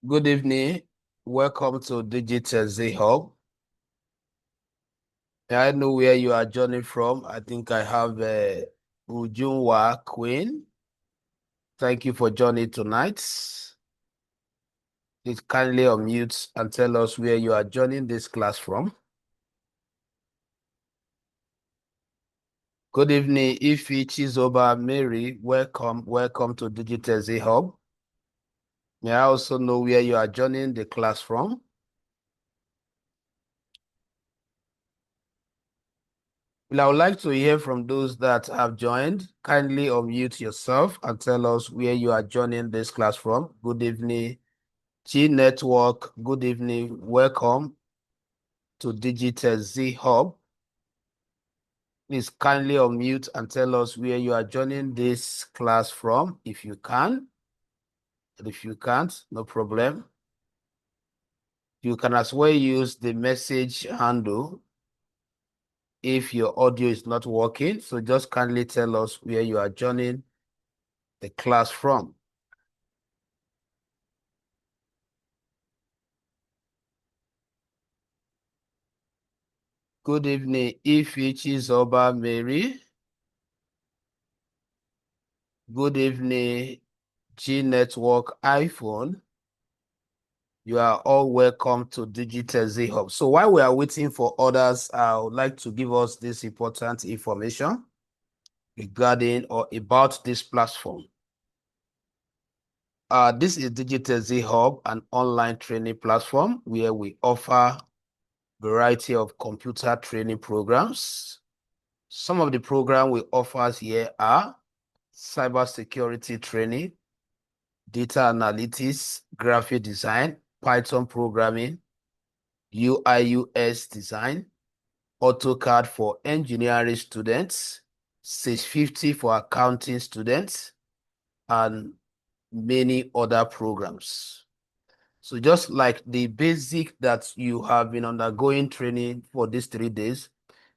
Good evening. Welcome to Digital Z Hub. I know where you are joining from. I think I have Ujunwa Queen. Thank you for joining tonight. Please kindly unmute and tell us where you are joining this class from. Good evening, Ifi Chizoba Mary. Welcome to Digital Z Hub. May I also know where you are joining the class from? Well, I would like to hear from those that have joined. Kindly unmute yourself and tell us where you are joining this class from. Good evening, G Network. Good evening. Welcome to Digital Z Hub. Please kindly unmute and tell us where you are joining this class from, if you can. And if you can't, no problem. You can as well use the message handle if your audio is not working. So just kindly tell us where you are joining the class from. Good evening, Ifi Chizoba Mary. Good evening, G Network iPhone. You are all welcome to Digital Z Hub. So while we are waiting for others, I would like to give us this important information regarding or about this platform. This is Digital Z Hub, an online training platform where we offer variety of computer training programs. Some of the programs we offer here are cybersecurity training, data analytics, graphic design, Python programming, UI UX design, AutoCAD for engineering students, 650 for accounting students, and many other programs. So just like the basic that you have been undergoing training for these 3 days,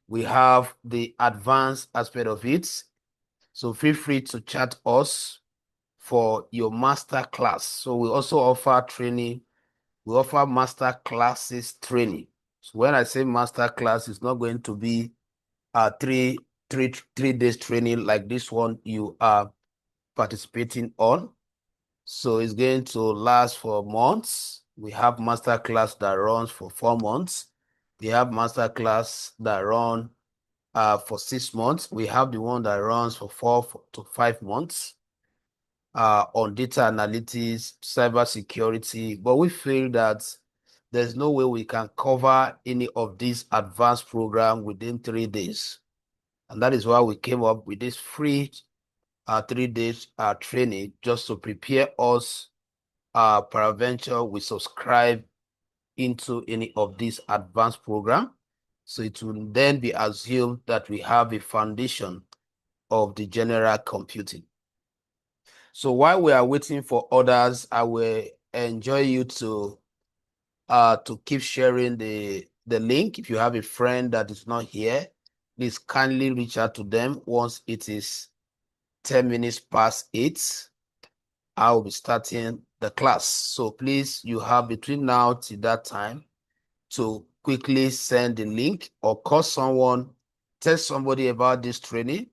we have the advanced aspect of it. So feel free to chat us for your master class. So we also offer training. We offer master classes training. So when I say master class, it's not going to be a three days training like this one you are participating on. So it's going to last for months. We have master class that runs for 4 months. We have master class that run for 6 months. We have the one that runs for 4 to 5 months on data analytics, cybersecurity, but we feel that there's no way we can cover any of these advanced programs within 3 days. And that is why we came up with this free 3 days training just to prepare us. Peradventure, we subscribe into any of these advanced programs. So it will then be assumed that we have a foundation of the general computing. So while we are waiting for others, I will enjoy you to keep sharing the link. If you have a friend that is not here, please kindly reach out to them once it is 10 minutes past 8. I will be starting the class. So please, you have between now till that time to quickly send the link or call someone, tell somebody about this training,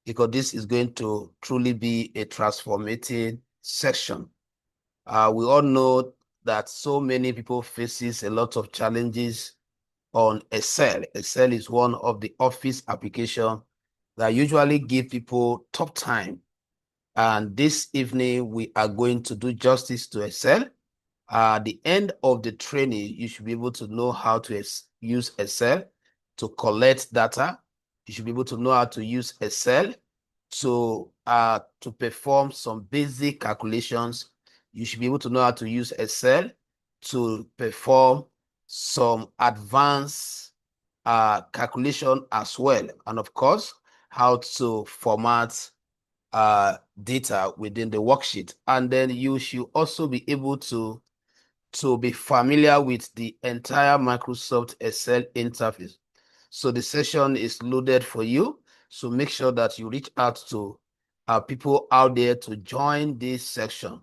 because this is going to truly be a transformative session. We all know that so many people faces a lot of challenges on Excel. Excel is one of the office applications that usually give people tough time. And this evening, we are going to do justice to Excel. At the end of the training, you should be able to know how to use Excel to collect data. You should be able to know how to use Excel to perform some basic calculations. You should be able to know how to use Excel to perform some advanced calculation as well. And of course, how to format data within the worksheet. And then you should also be able to be familiar with the entire Microsoft Excel interface. So the session is loaded for you. So make sure that you reach out to people out there to join this section.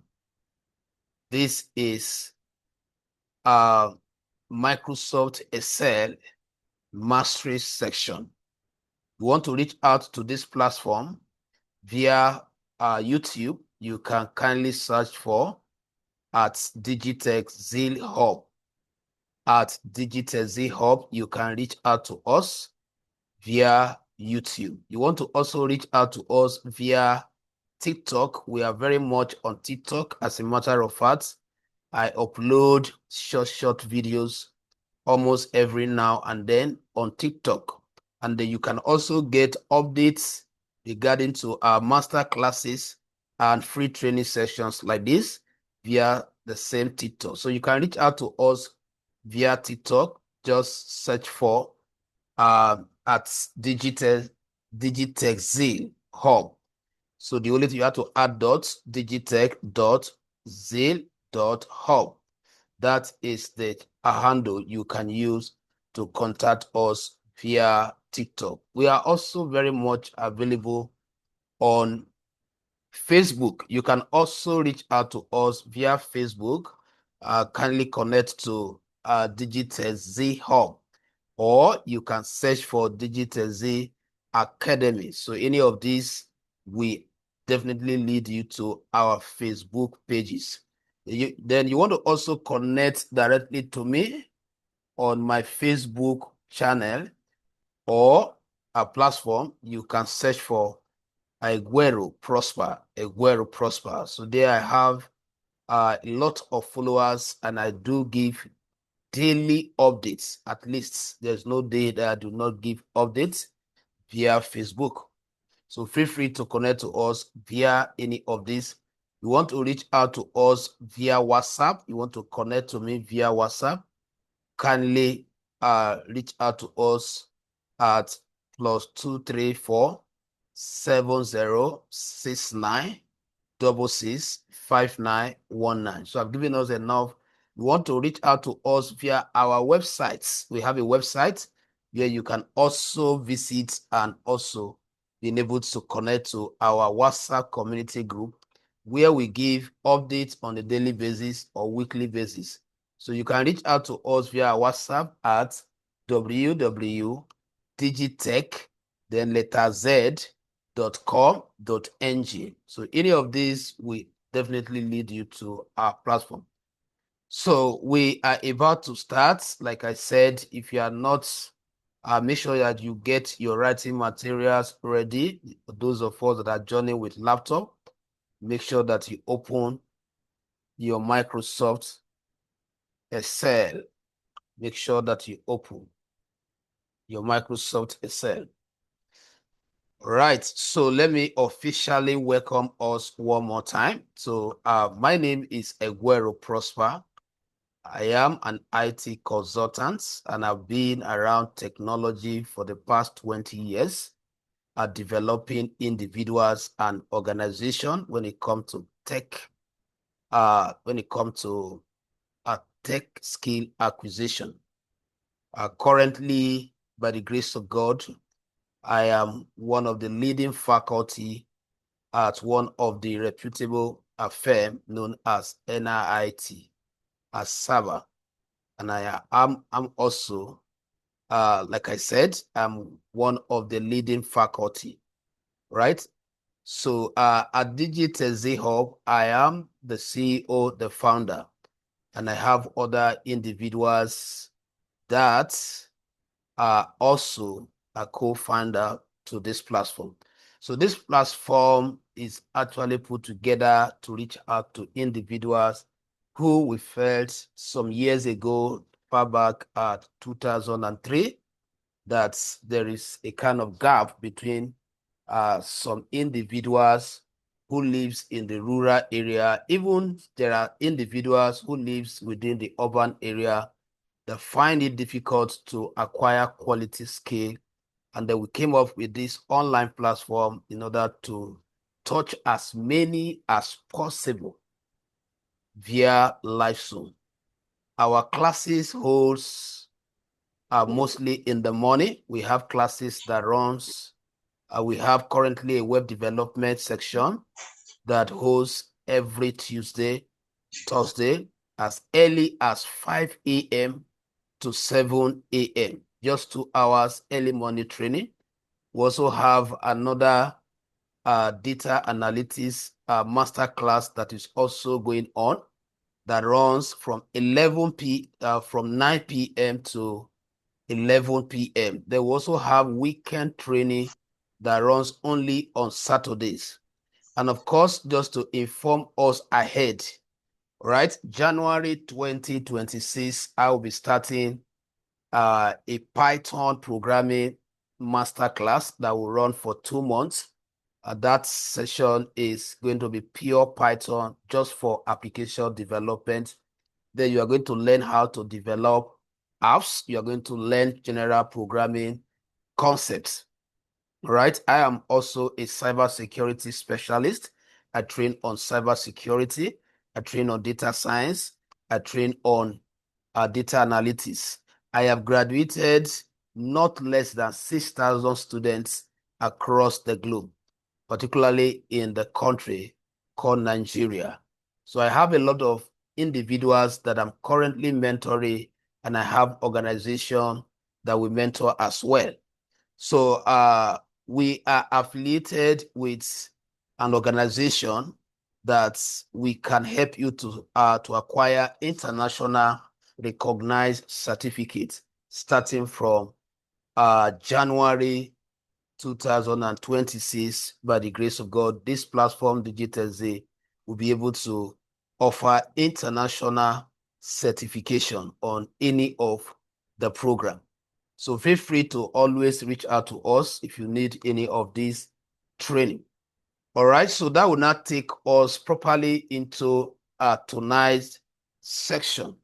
This is Microsoft Excel Mastery section. You want to reach out to this platform via YouTube, you can kindly search for at Digitech Zeal Hub. At Digitech Zeal Hub, you can reach out to us via YouTube. You want to also reach out to us via TikTok. We are very much on TikTok. As a matter of fact, I upload short videos almost every now and then on TikTok. And then you can also get updates regarding to our master classes and free training sessions like this via the same TikTok. So you can reach out to us via TikTok. Just search for at Digitech Zeal Hub. So the only thing you have to add .digitech.zeal.hub. That is the handle you can use to contact us via TikTok. We are also very much available on Facebook. You can also reach out to us via Facebook. Kindly connect to Digitech Z Hub, or you can search for Digitech Z Academy. So any of these, we definitely lead you to our Facebook pages. Then you want to also connect directly to me on my Facebook channel or a platform. You can search for Aguero Prosper. So there I have a lot of followers, and I do give daily updates. At least there's no day that I do not give updates via Facebook. So feel free to connect to us via any of these. You want to reach out to us via WhatsApp, you want to connect to me via WhatsApp, kindly reach out to us at +234 7069 665919. So I've given us enough. You want to reach out to us via our websites. We have a website where you can also visit and also being able to connect to our WhatsApp community group, where we give updates on a daily basis or weekly basis. So you can reach out to us via WhatsApp at www.digitech, then letter z.com.ng. So any of these will definitely lead you to our platform. So we are about to start. Like I said, if you are not, make sure that you get your writing materials ready. Those of us that are joining with laptop, make sure that you open your Microsoft Excel. Make sure that you open your Microsoft Excel. Right, so let me officially welcome us one more time. So my name is Aguero Prosper. I am an IT consultant, and I've been around technology for the past 20 years at developing individuals and organizations when it comes to tech, tech skill acquisition. Currently, by the grace of God, I am one of the leading faculty at one of the reputable firm known as NIT, Asaba. And I'm also, like I said, I'm one of the leading faculty, right? So at Digitech Z Hub, I am the CEO, the founder, and I have other individuals that are also a co-founder to this platform. So this platform is actually put together to reach out to individuals who we felt some years ago, far back at 2003, that there is a kind of gap between some individuals who lives in the rural area. Even there are individuals who lives within the urban area that find it difficult to acquire quality skill. And then we came up with this online platform in order to touch as many as possible via live Zoom. Our classes holds mostly in the morning. We have classes that runs. We have currently a web development section that holds every Tuesday, Thursday, as early as 5 a.m. to 7 a.m. Just 2 hours early morning training. We also have another data analytics master class that is also going on that runs from 9 p.m. to 11 p.m. They will also have weekend training that runs only on Saturdays. And of course, just to inform us ahead, right? January 2026, I will be starting a Python programming masterclass that will run for 2 months. That session is going to be pure Python just for application development. Then you are going to learn how to develop apps. You are going to learn general programming concepts. Right? I am also a cybersecurity specialist. I train on cybersecurity. I train on data science. I train on data analytics. I have graduated not less than 6,000 students across the globe, particularly in the country called Nigeria. So I have a lot of individuals that I'm currently mentoring, and I have organization that we mentor as well. So we are affiliated with an organization that we can help you to acquire international recognized certificates starting from January 2026. By the grace of God, this platform, DigitalZ, will be able to offer international certification on any of the program. So feel free to always reach out to us if you need any of this training. All right, so that will not take us properly into tonight's section.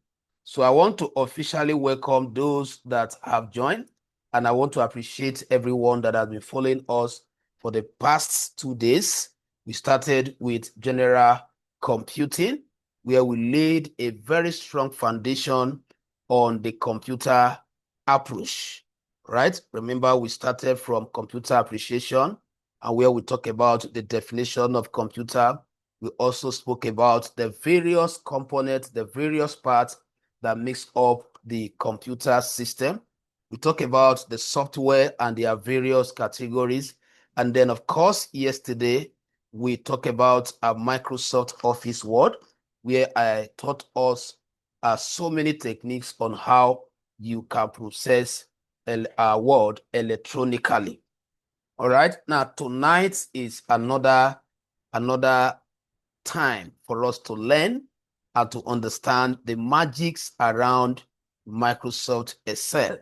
So I want to officially welcome those that have joined, and I want to appreciate everyone that has been following us for the past 2 days. We started with general computing, where we laid a very strong foundation on the computer approach, right? Remember, we started from computer appreciation, and where we talk about the definition of computer. We also spoke about the various components, the various parts that makes up the computer system. We talk about the software and their various categories. And then, of course, yesterday, we talked about a Microsoft Office Word, where I taught us so many techniques on how you can process a word electronically. All right. Now, tonight is another time for us to learn and to understand the magics around Microsoft Excel.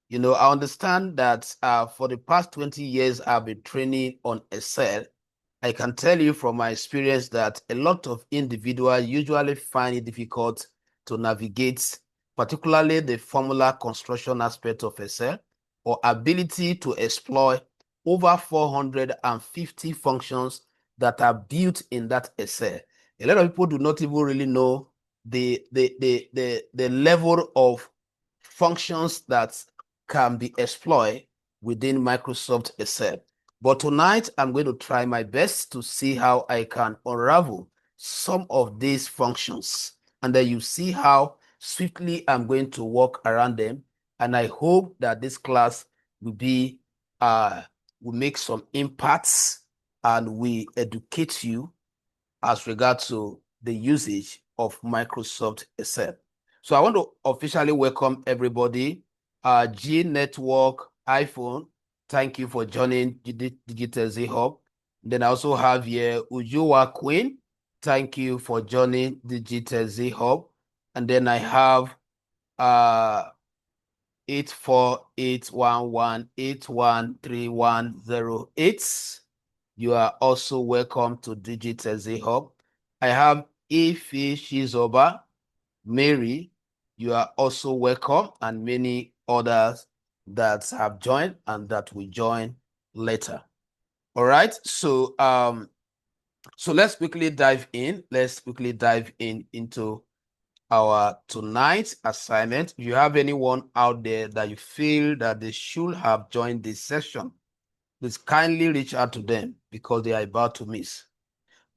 You know, I understand that for the past 20 years, I've been training on Excel. I can tell you from my experience that a lot of individuals usually find it difficult to navigate, particularly the formula construction aspect of Excel, or ability to exploit over 450 functions that are built in that Excel. A lot of people do not even really know the level of functions that can be exploited within Microsoft Excel. But tonight, I'm going to try my best to see how I can unravel some of these functions. And then you see how swiftly I'm going to walk around them. And I hope that this class will be will make some impacts and we educate you as regards to the usage of Microsoft Excel. So I want to officially welcome everybody. G Network iPhone, thank you for joining DigitalZ Hub. Then I also have here Ujuwa Queen, thank you for joining DigitalZ Hub. And then I have 84811813108. You are also welcome to DigitalZ Hub. I have Ife Shizoba, Mary, you are also welcome, and many others that have joined and that will join later. All right, so let's quickly dive in. Let's quickly dive into our tonight's assignment. If you have anyone out there that you feel that they should have joined this session, please kindly reach out to them because they are about to miss.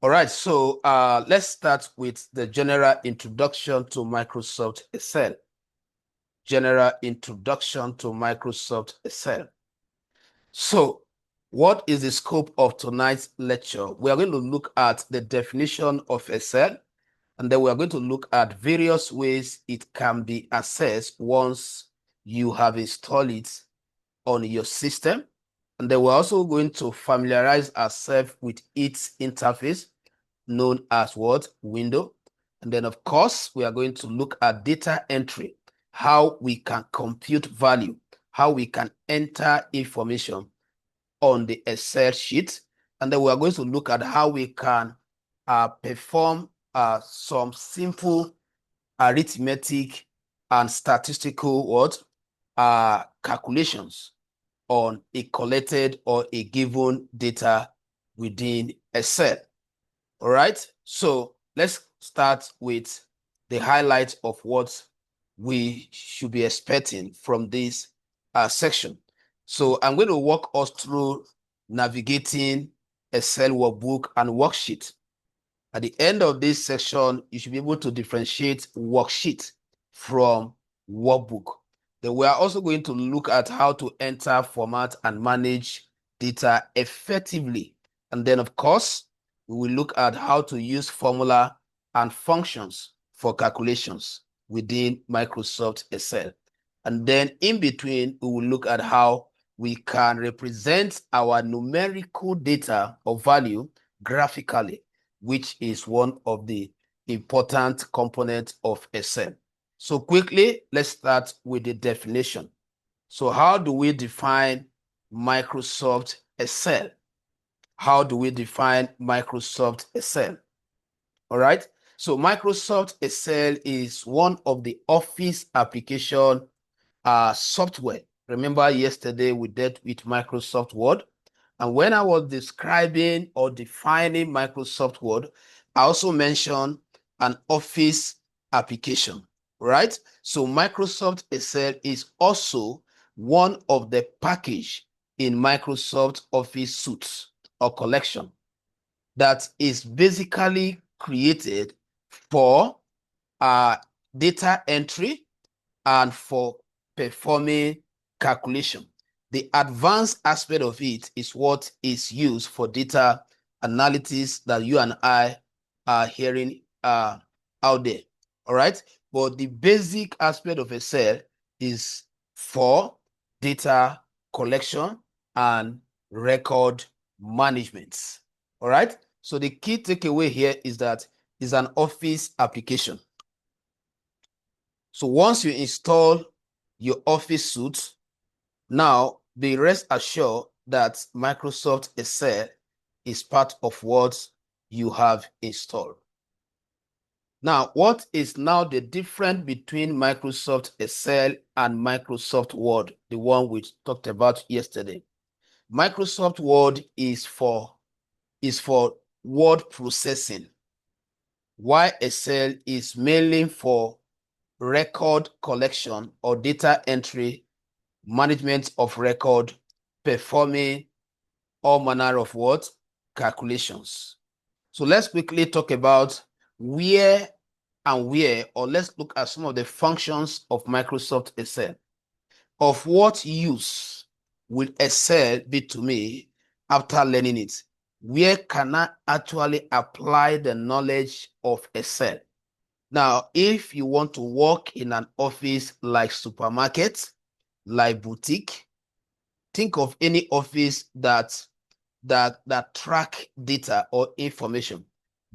All right, so let's start with the general introduction to Microsoft Excel. General introduction to Microsoft Excel. So, what is the scope of tonight's lecture? We are going to look at the definition of Excel, and then we are going to look at various ways it can be accessed once you have installed it on your system. And then we're also going to familiarize ourselves with its interface, known as what? Window. And then, of course, we are going to look at data entry, how we can compute value, how we can enter information on the Excel sheet. And then we are going to look at how we can perform some simple arithmetic and statistical calculations on a collected or a given data within Excel. All right, so let's start with the highlights of what we should be expecting from this section. So I'm going to walk us through navigating Excel workbook and worksheet. At the end of this section, you should be able to differentiate worksheet from workbook. Then we are also going to look at how to enter, format, and manage data effectively. And then, of course, we will look at how to use formula and functions for calculations within Microsoft Excel. And then in between, we will look at how we can represent our numerical data or value graphically, which is one of the important components of Excel. So quickly, let's start with the definition. So how do we define Microsoft Excel? How do we define Microsoft Excel? All right. So Microsoft Excel is one of the Office application software. Remember yesterday we dealt with Microsoft Word. And when I was describing or defining Microsoft Word, I also mentioned an Office application, right? So Microsoft Excel is also one of the package in Microsoft Office suites or collection that is basically created for data entry and for performing calculation. The advanced aspect of it is what is used for data analysis that you and I are hearing out there. All right. But the basic aspect of Excel is for data collection and record management. All right. So the key takeaway here is that it's an Office application. So once you install your Office suite, now be rest assured that Microsoft Excel is part of what you have installed. Now, what is now the difference between Microsoft Excel and Microsoft Word, the one we talked about yesterday? Microsoft Word is for word processing, while Excel is mainly for record collection or data entry, management of record, performing all manner of what? Calculations. So let's quickly talk about where, or let's look at some of the functions of Microsoft Excel. Of what use will Excel be to me after learning it? Where can I actually apply the knowledge of Excel? Now, if you want to work in an office like supermarket, like boutique, think of any office that track data or information.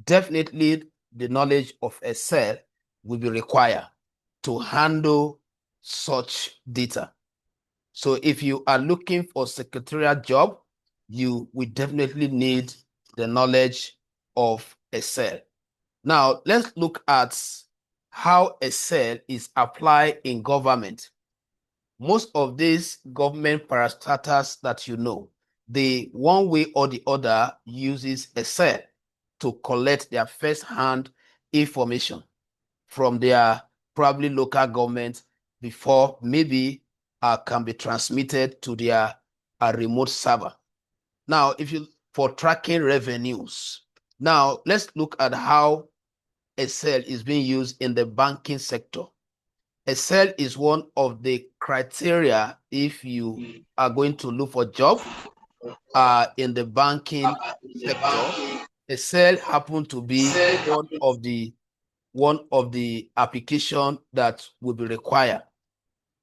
Definitely the knowledge of Excel will be required to handle such data. So if you are looking for a secretarial job, you will definitely need the knowledge of Excel. Now, let's look at how Excel is applied in government. Most of these government parastatals that you know, they one way or the other uses Excel to collect their first-hand information from their probably local government before maybe can be transmitted to their remote server. Now, if you for tracking revenues, Now, let's look at how Excel is being used in the banking sector. Excel is one of the criteria if you are going to look for a job in the banking sector. Excel happen to be one of the application that will be required,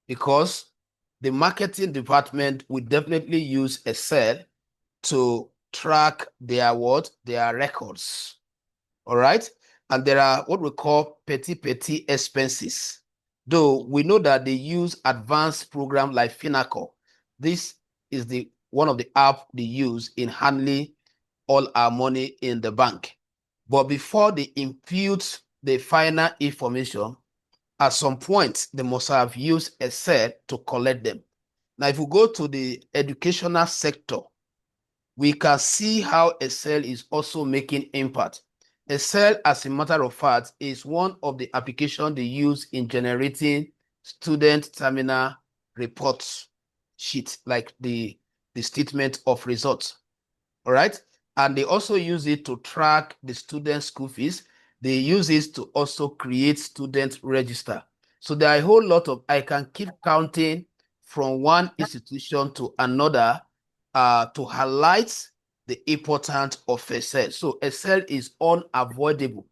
because the marketing department will definitely use Excel to track their records. All right. And there are what we call petty expenses. Though we know that they use advanced program like Finacle. This is one of the app they use in handling all our money in the bank. But before they impute the final information, at some point, they must have used Excel to collect them. Now, if we go to the educational sector, we can see how Excel is also making impact. Excel, as a matter of fact, is one of the applications they use in generating student terminal reports sheet, like the statement of results. All right. And they also use it to track the student school fees. They use it to also create student register. So there are a whole lot of, I can keep counting from one institution to another to highlight the importance of Excel. So Excel is unavoidable.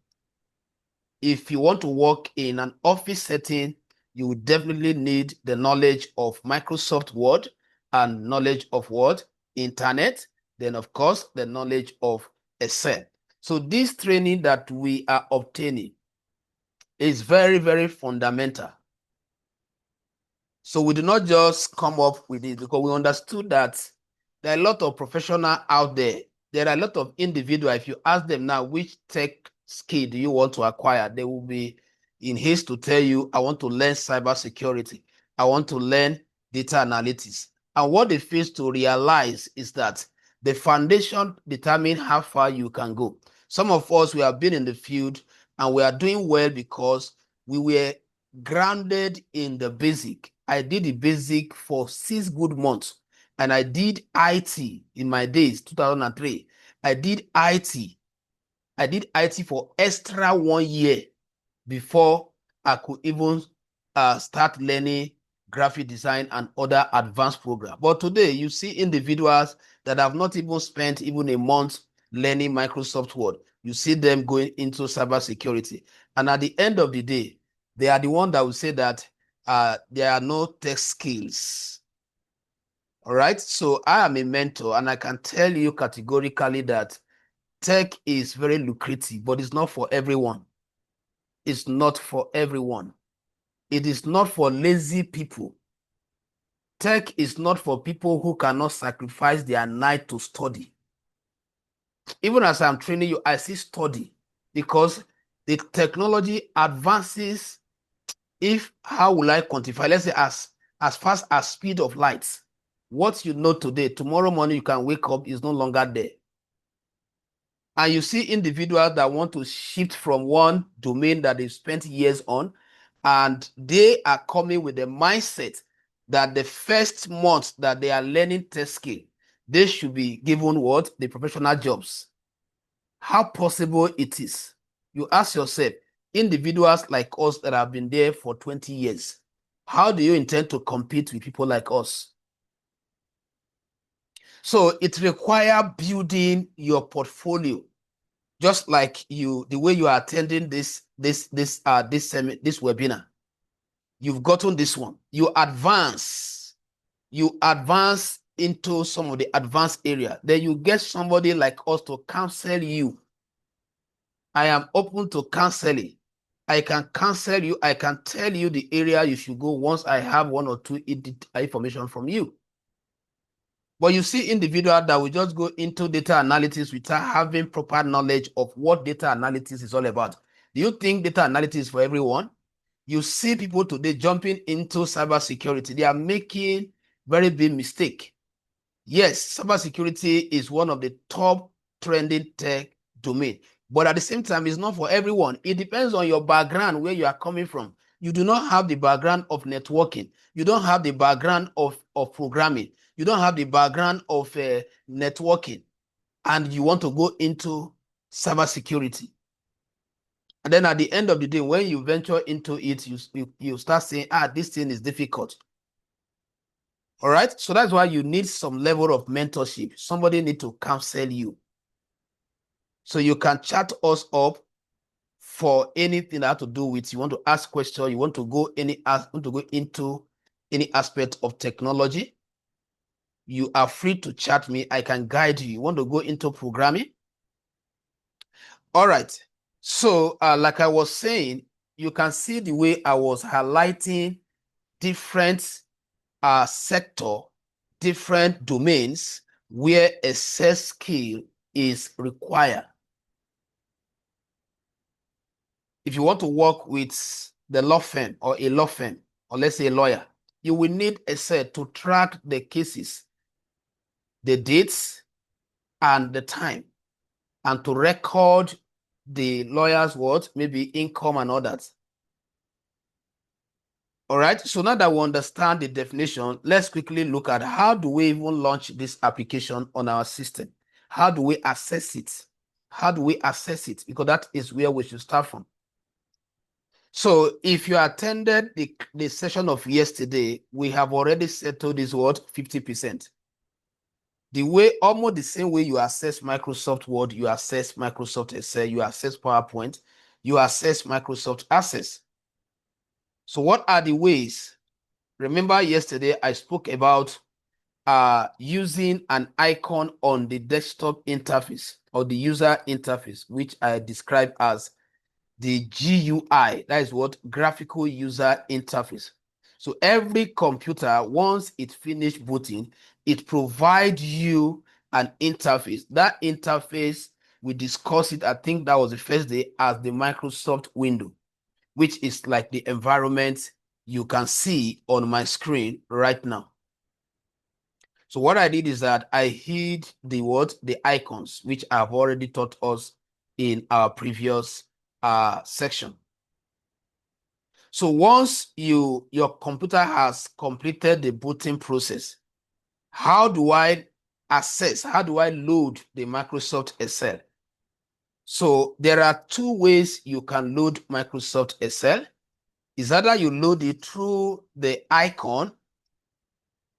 If you want to work in an office setting, you will definitely need the knowledge of Microsoft Word and knowledge of what? Internet. Then, of course, the knowledge of Excel. So this training that we are obtaining is very, very fundamental. So we do not just come up with it, because we understood that there are a lot of professionals out there. There are a lot of individuals. If you ask them now, which tech skill do you want to acquire, they will be in haste to tell you, I want to learn cybersecurity. I want to learn data analytics. And what they fail to realize is that the foundation determines how far you can go. Some of us, we have been in the field and we are doing well because we were grounded in the basic. I did the basic for 6 good months, and I did IT in my days, 2003. I did IT. I did IT for extra 1 year before I could even start learning graphic design and other advanced programs. But today, you see individuals that have not even spent even a month learning Microsoft Word. You see them going into cybersecurity. And at the end of the day, they are the one that will say that there are no tech skills. All right. So I am a mentor, and I can tell you categorically that tech is very lucrative, but it's not for everyone. It's not for everyone. It is not for lazy people. Tech is not for people who cannot sacrifice their night to study. Even as I'm training you, I see study, because the technology advances. How will I quantify? Let's say as fast as speed of light. What you know today, tomorrow morning you can wake up, is no longer there. And you see individuals that want to shift from one domain that they spent years on, and they are coming with the mindset that the first month that they are learning tech skill, they should be given what? The professional jobs. How possible it is? You ask yourself, individuals like us that have been there for 20 years, how do you intend to compete with people like us? So it requires building your portfolio, just like the way you are attending this webinar. You've gotten this one. You advance into some of the advanced area. Then you get somebody like us to counsel you. I am open to counseling. I can counsel you. I can tell you the area you should go once I have 1 or 2 information from you. But you see individuals that will just go into data analytics without having proper knowledge of what data analytics is all about. Do you think data analytics is for everyone? You see people today jumping into cybersecurity. They are making very big mistake. Yes, cybersecurity is one of the top trending tech domain, but at the same time, it's not for everyone. It depends on your background, where you are coming from. You do not have the background of networking. You don't have the background of programming. You don't have the background of networking, and you want to go into cybersecurity. And then at the end of the day, when you venture into it, you start saying, this thing is difficult. All right. So that's why you need some level of mentorship. Somebody need to counsel you. So you can chat us up for anything that has to do with, you want to ask questions, you want to go into any aspect of technology. You are free to chat me. I can guide you. You want to go into programming? All right. So like I was saying, you can see the way I was highlighting different sector, different domains where a sales skill is required. If you want to work with the law firm or a law firm, or let's say a lawyer, you will need a set to track the cases, the dates, and the time, and to record the lawyer's what, maybe income and all that. All right, so now that we understand the definition, let's quickly look at how do we even launch this application on our system? How do we assess it? How do we assess it? Because that is where we should start from. So if you attended the session of yesterday, we have already settled this word 50%. The way, almost the same way you assess Microsoft Word, you assess Microsoft Excel, you assess PowerPoint, you assess Microsoft Access. So what are the ways? Remember yesterday I spoke about using an icon on the desktop interface or the user interface, which I describe as the GUI. That is what graphical user interface. So every computer, once it finishes booting, it provides you an interface. That interface, we discussed it, I think that was the first day, as the Microsoft window, which is like the environment you can see on my screen right now. So what I did is that I hid the icons, which I've already taught us in our previous section. So once your computer has completed the booting process, how do I access, how do I load the Microsoft Excel? So there are two ways you can load Microsoft Excel. Is either you load it through the icon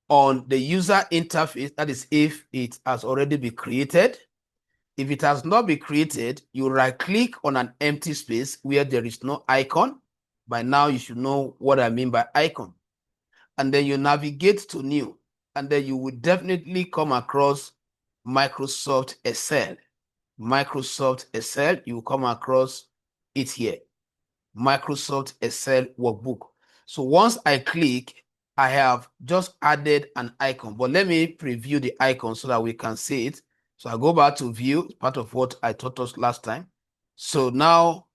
on the user interface, that is if it has already been created. If it has not been created, you right click on an empty space where there is no icon. By now you should know what I mean by icon. And then you navigate to new, and then you will definitely come across Microsoft Excel. Microsoft Excel, you will come across it here. Microsoft Excel workbook. So once I click, I have just added an icon, but let me preview the icon so that we can see it. So I go back to view, part of what I taught us last time. So now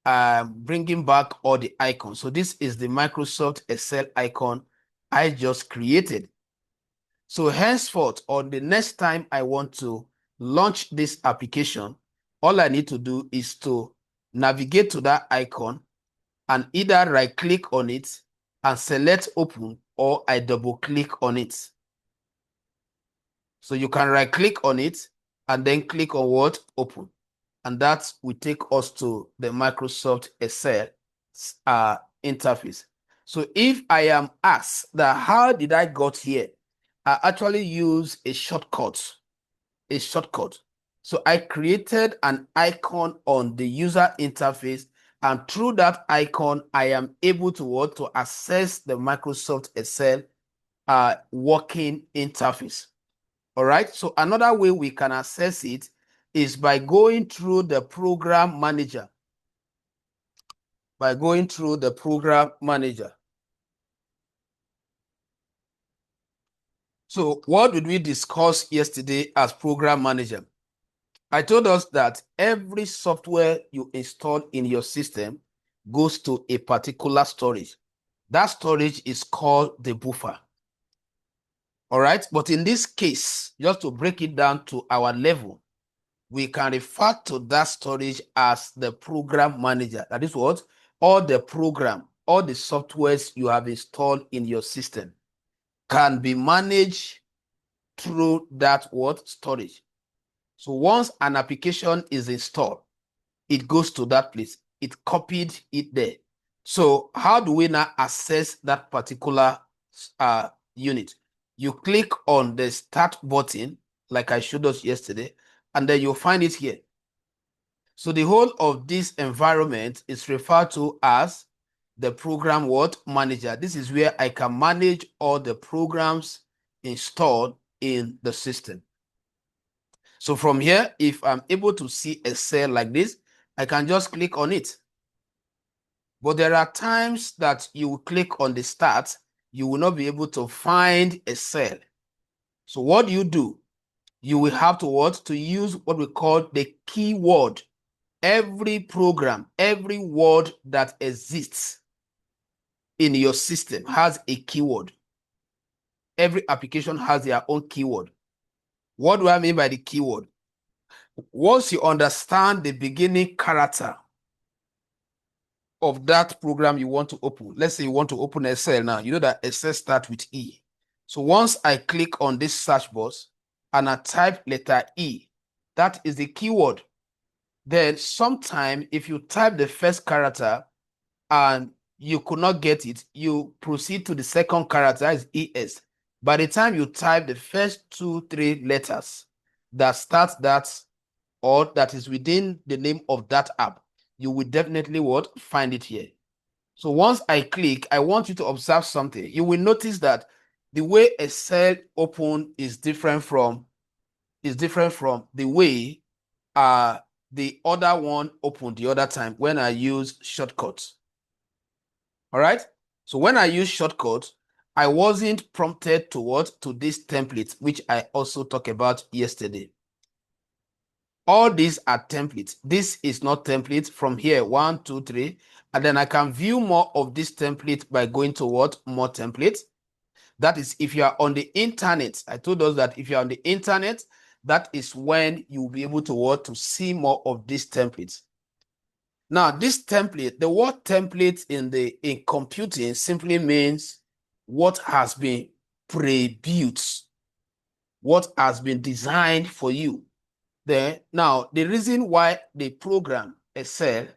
I'm bringing back all the icons. So this is the Microsoft Excel icon I just created. So henceforth, on the next time I want to launch this application, all I need to do is to navigate to that icon and either right click on it and select open, or I double click on it. So you can right click on it and then click on what? Open. And that will take us to the Microsoft Excel interface. So if I am asked that how did I got here, I actually use a shortcut. So I created an icon on the user interface, and through that icon, I am able to access the Microsoft Excel working interface. All right. So another way we can access it is by going through the program manager. So what did we discuss yesterday as program manager? I told us that every software you install in your system goes to a particular storage. That storage is called the buffer. All right. But in this case, just to break it down to our level, we can refer to that storage as the program manager. That is what? All the program, all the softwares you have installed in your system can be managed through that storage. So once an application is installed, it goes to that place. It copied it there. So how do we now access that particular unit? You click on the start button, like I showed us yesterday, and then you'll find it here. So the whole of this environment is referred to as the program manager. This is where I can manage all the programs installed in the system. So from here, if I'm able to see a cell like this, I can just click on it. But there are times that you will click on the start, you will not be able to find a cell. So what do? You will have to use what we call the keyword. Every program, every word that exists in your system has a keyword. Every application has their own keyword. What do I mean by the keyword? Once you understand the beginning character of that program you want to open, let's say you want to open Excel now, you know that Excel starts with E. So once I click on this search box and I type letter E, that is the keyword. Then sometime if you type the first character and you could not get it, you proceed to the second character, that is ES. By the time you type the first 2-3 letters that start that or that is within the name of that app, you will definitely find it here. So once I click, I want you to observe something. You will notice that the way a cell open is different from the way the other one opened the other time when I use shortcuts. All right. So when I use shortcuts, I wasn't prompted to this template, which I also talked about yesterday. All these are templates. This is not template. From here, 1, 2, 3, and then I can view more of this template by going to more templates. That is, if you are on the internet, I told us that if you're on the internet, that is when you'll be able to see more of these templates. Now, this template, the word template in computing simply means what has been pre-built, what has been designed for you. Now, the reason why the program Excel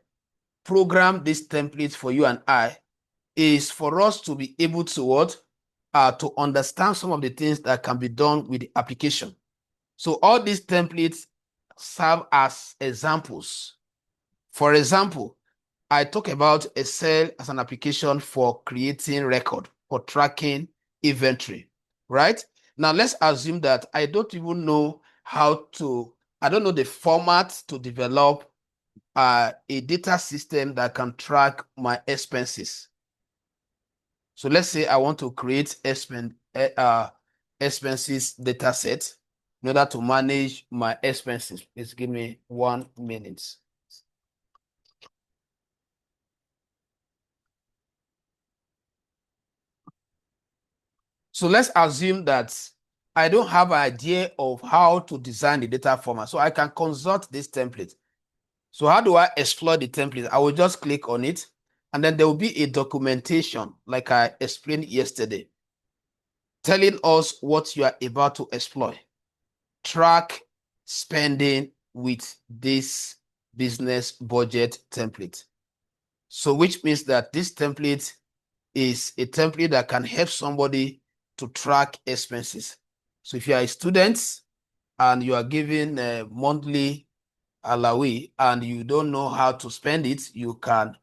program this template for you and I is for us to be able to to understand some of the things that can be done with the application. So all these templates serve as examples. For example, I talk about Excel as an application for creating record, for tracking inventory, right? Now let's assume that I don't even know I don't know the format to develop a data system that can track my expenses. So let's say I want to create expenses data set in order to manage my expenses. Please give me 1 minute. So let's assume that I don't have an idea of how to design the data format. So I can consult this template. So how do I explore the template? I will just click on it, and then there will be a documentation, like I explained yesterday, telling us what you are about to exploit. Track spending with this business budget template. So which means that this template is a template that can help somebody to track expenses. So if you are a student and you are given a monthly allowance and you don't know how to spend it, you can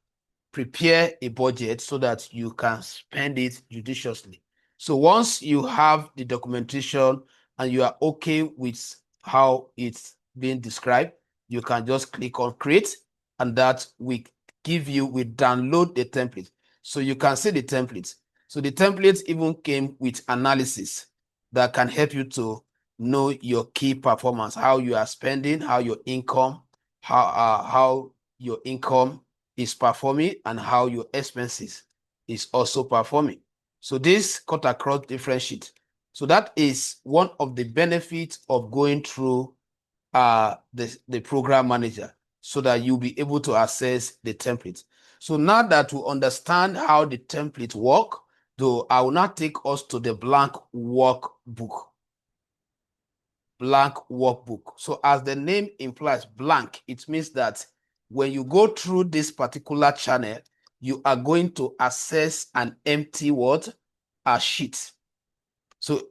prepare a budget so that you can spend it judiciously. So once you have the documentation and you are okay with how it's being described, you can just click on create, and that will download the template. So you can see the templates. So the templates even came with analysis that can help you to know your key performance, how you are spending, how your income, how your income is performing, and how your expenses is also performing. So this cut across different sheets. So that is one of the benefits of going through the program manager, so that you'll be able to access the template. So now that we understand how the template work, though I will not take us to the blank workbook. blank workbook. So as the name implies, blank, it means that when you go through this particular channel, you are going to access an empty word, a sheet. So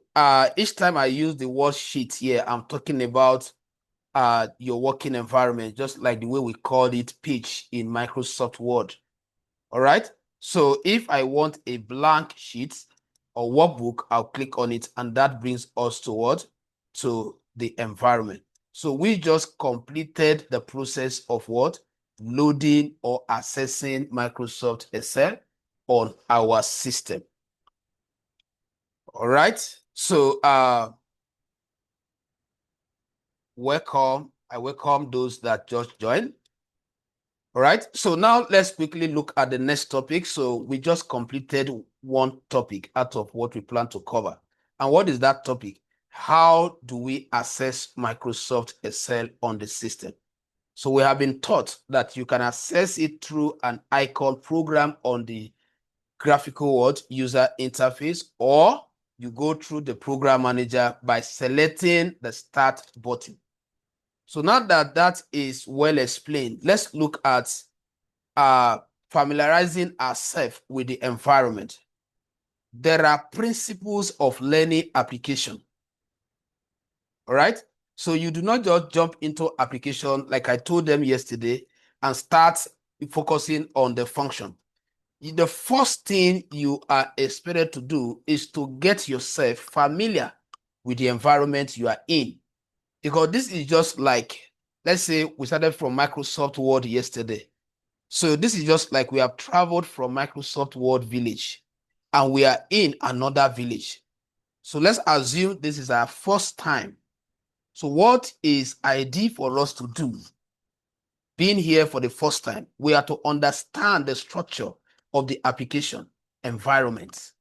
each time I use the word sheet here, I'm talking about your working environment, just like the way we called it page in Microsoft Word. All right. So if I want a blank sheet or workbook, I'll click on it, and that brings us to what? To the environment. So we just completed the process of what? Loading or accessing Microsoft Excel on our system. All right. So welcome. I welcome those that just joined. All right. So now let's quickly look at the next topic. So we just completed one topic out of what we plan to cover. And what is that topic? How do we access Microsoft Excel on the system? So we have been taught that you can access it through an icon program on the graphical word user interface, or you go through the program manager by selecting the start button. So now that that is well explained, let's look at familiarizing ourselves with the environment. There are principles of learning application. All right. So you do not just jump into application like I told them yesterday and start focusing on the function. The first thing you are expected to do is to get yourself familiar with the environment you are in. Because this is just like, let's say we started from Microsoft Word yesterday. So this is just like we have traveled from Microsoft Word village and we are in another village. So let's assume this is our first time. So what is ideal for us to do? Being here for the first time, we are to understand the structure of the application environment.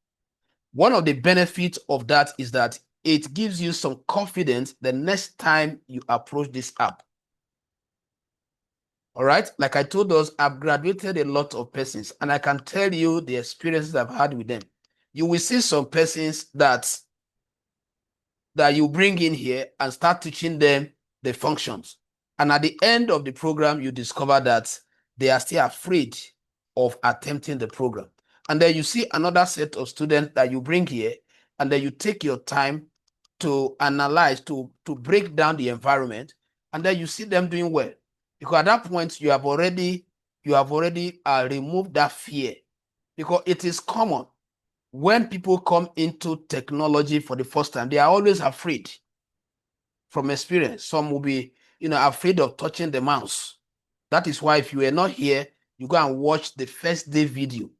One of the benefits of that is that it gives you some confidence the next time you approach this app. All right. Like I told us, I've graduated a lot of persons, and I can tell you the experiences I've had with them. You will see some persons that you bring in here and start teaching them the functions. And at the end of the program, you discover that they are still afraid of attempting the program. And then you see another set of students that you bring here, and then you take your time to analyze, to break down the environment, and then you see them doing well. Because at that point, you have already removed that fear. Because it is common when people come into technology for the first time, they are always afraid from experience. Some will be, afraid of touching the mouse. That is why if you were not here, you go and watch the first day video.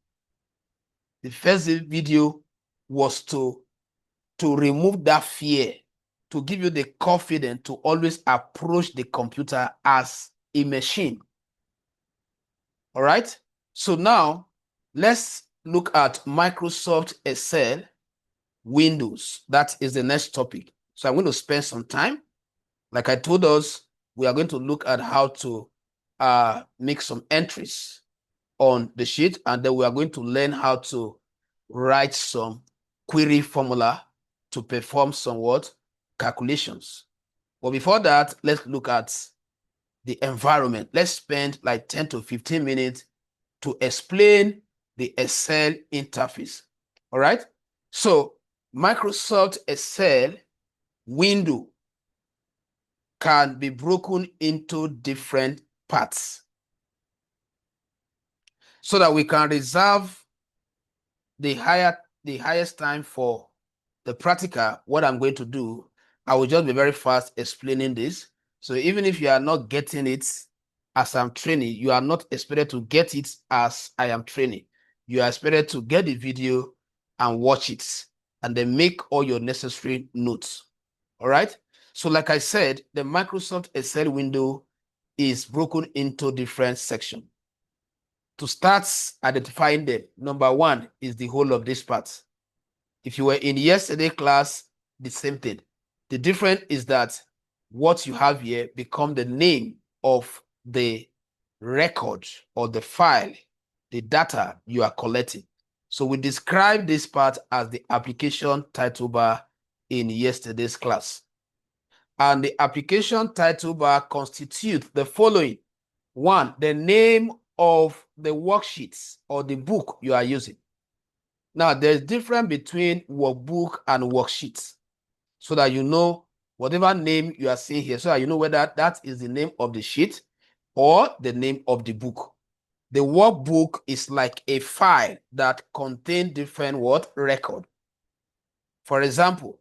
The first day video was to remove that fear, to give you the confidence to always approach the computer as a machine. All right. So now let's look at Microsoft Excel Windows. That is the next topic. So I'm going to spend some time. Like I told us, we are going to look at how to make some entries on the sheet, and then we are going to learn how to write some query formula to perform some calculations. But before that, let's look at the environment. Let's spend like 10 to 15 minutes to explain the Excel interface. All right. So Microsoft Excel window can be broken into different parts so that we can reserve the highest time for the practical. What I'm going to do, I will just be very fast explaining this. So even if you are not getting it as I'm training, you are not expected to get it as I am training. You are expected to get the video and watch it and then make all your necessary notes. All right. So like I said, the Microsoft Excel window is broken into different sections. To start identifying them, number one is the whole of this part. If you were in yesterday's class, the same thing. The difference is that what you have here become the name of the record or the file, the data you are collecting. So we describe this part as the application title bar in yesterday's class. And the application title bar constitutes the following. 1, the name of the worksheets or the book you are using. Now, there's difference between workbook and worksheets, so that you know whatever name you are seeing here, so that you know whether that is the name of the sheet or the name of the book. The workbook is like a file that contains different record. For example,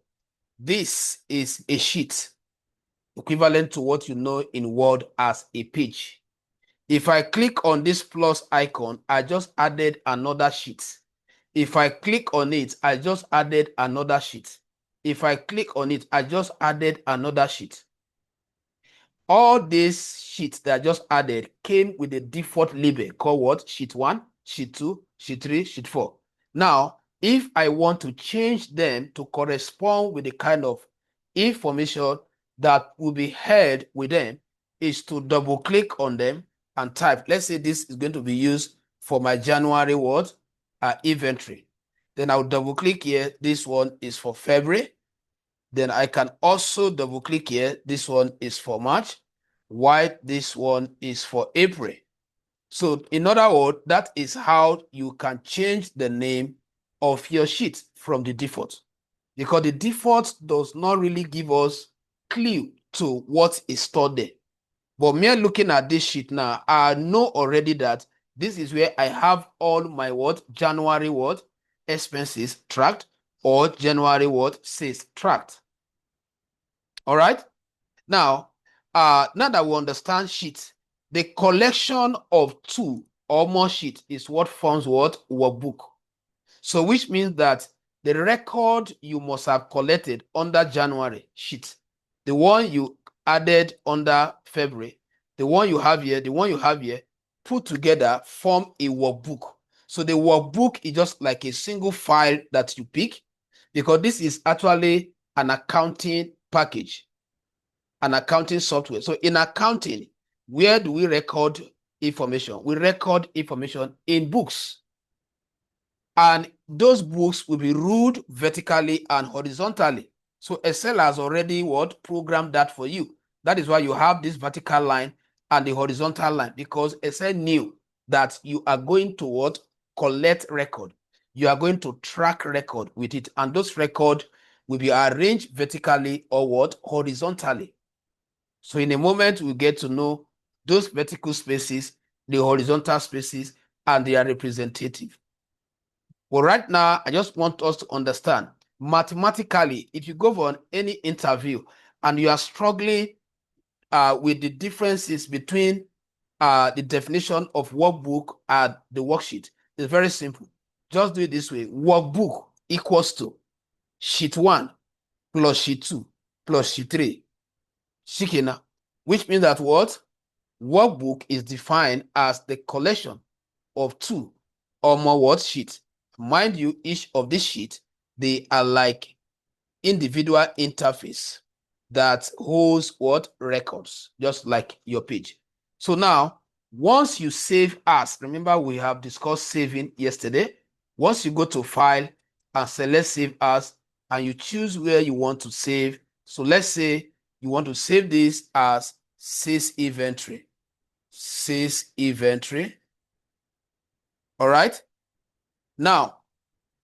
this is a sheet equivalent to what you know in Word as a page. If I click on this plus icon, I just added another sheet. If I click on it, I just added another sheet. If I click on it, I just added another sheet. All these sheets that I just added came with a default label called what? Sheet 1, Sheet 2, Sheet 3, Sheet 4. Now, if I want to change them to correspond with the kind of information that will be held with them, is to double click on them and type. Let's say this is going to be used for my January inventory. Then I'll double click here. This one is for February. Then I can also double click here. This one is for March, while this one is for April. So in other words, that is how you can change the name of your sheet from the default, because the default does not really give us clue to what is stored there. But me looking at this sheet now, I know already that this is where I have all my January expenses tracked, or January sales tracked. All right. Now that we understand sheets, the collection of 2 or more sheets is what forms workbook. So which means that the record you must have collected under January sheet, the one you added under February, the one you have here, the one you have here, put together form a workbook. So the workbook is just like a single file that you pick, because this is actually an accounting package, an accounting software. So in accounting, where do we record information? We record information in books. And those books will be ruled vertically and horizontally. So Excel has already programmed that for you. That is why you have this vertical line and the horizontal line, because Excel knew that you are going to collect record. You are going to track record with it, and those records will be arranged vertically or horizontally. So in a moment, we'll get to know those vertical spaces, the horizontal spaces, and their representative. But right now, I just want us to understand, mathematically, if you go for any interview and you are struggling with the differences between the definition of workbook and the worksheet, it's very simple. Just do it this way. Workbook equals to sheet 1 plus sheet 2 plus sheet 3. Shikina, which means that workbook is defined as the collection of 2 or more sheets. Mind you, each of these sheets, they are like individual interface that holds records, just like your page. So now, once you save as, remember we have discussed saving yesterday. Once you go to File and select Save As, and you choose where you want to save. So let's say you want to save this as sales inventory. Sales inventory. All right. Now,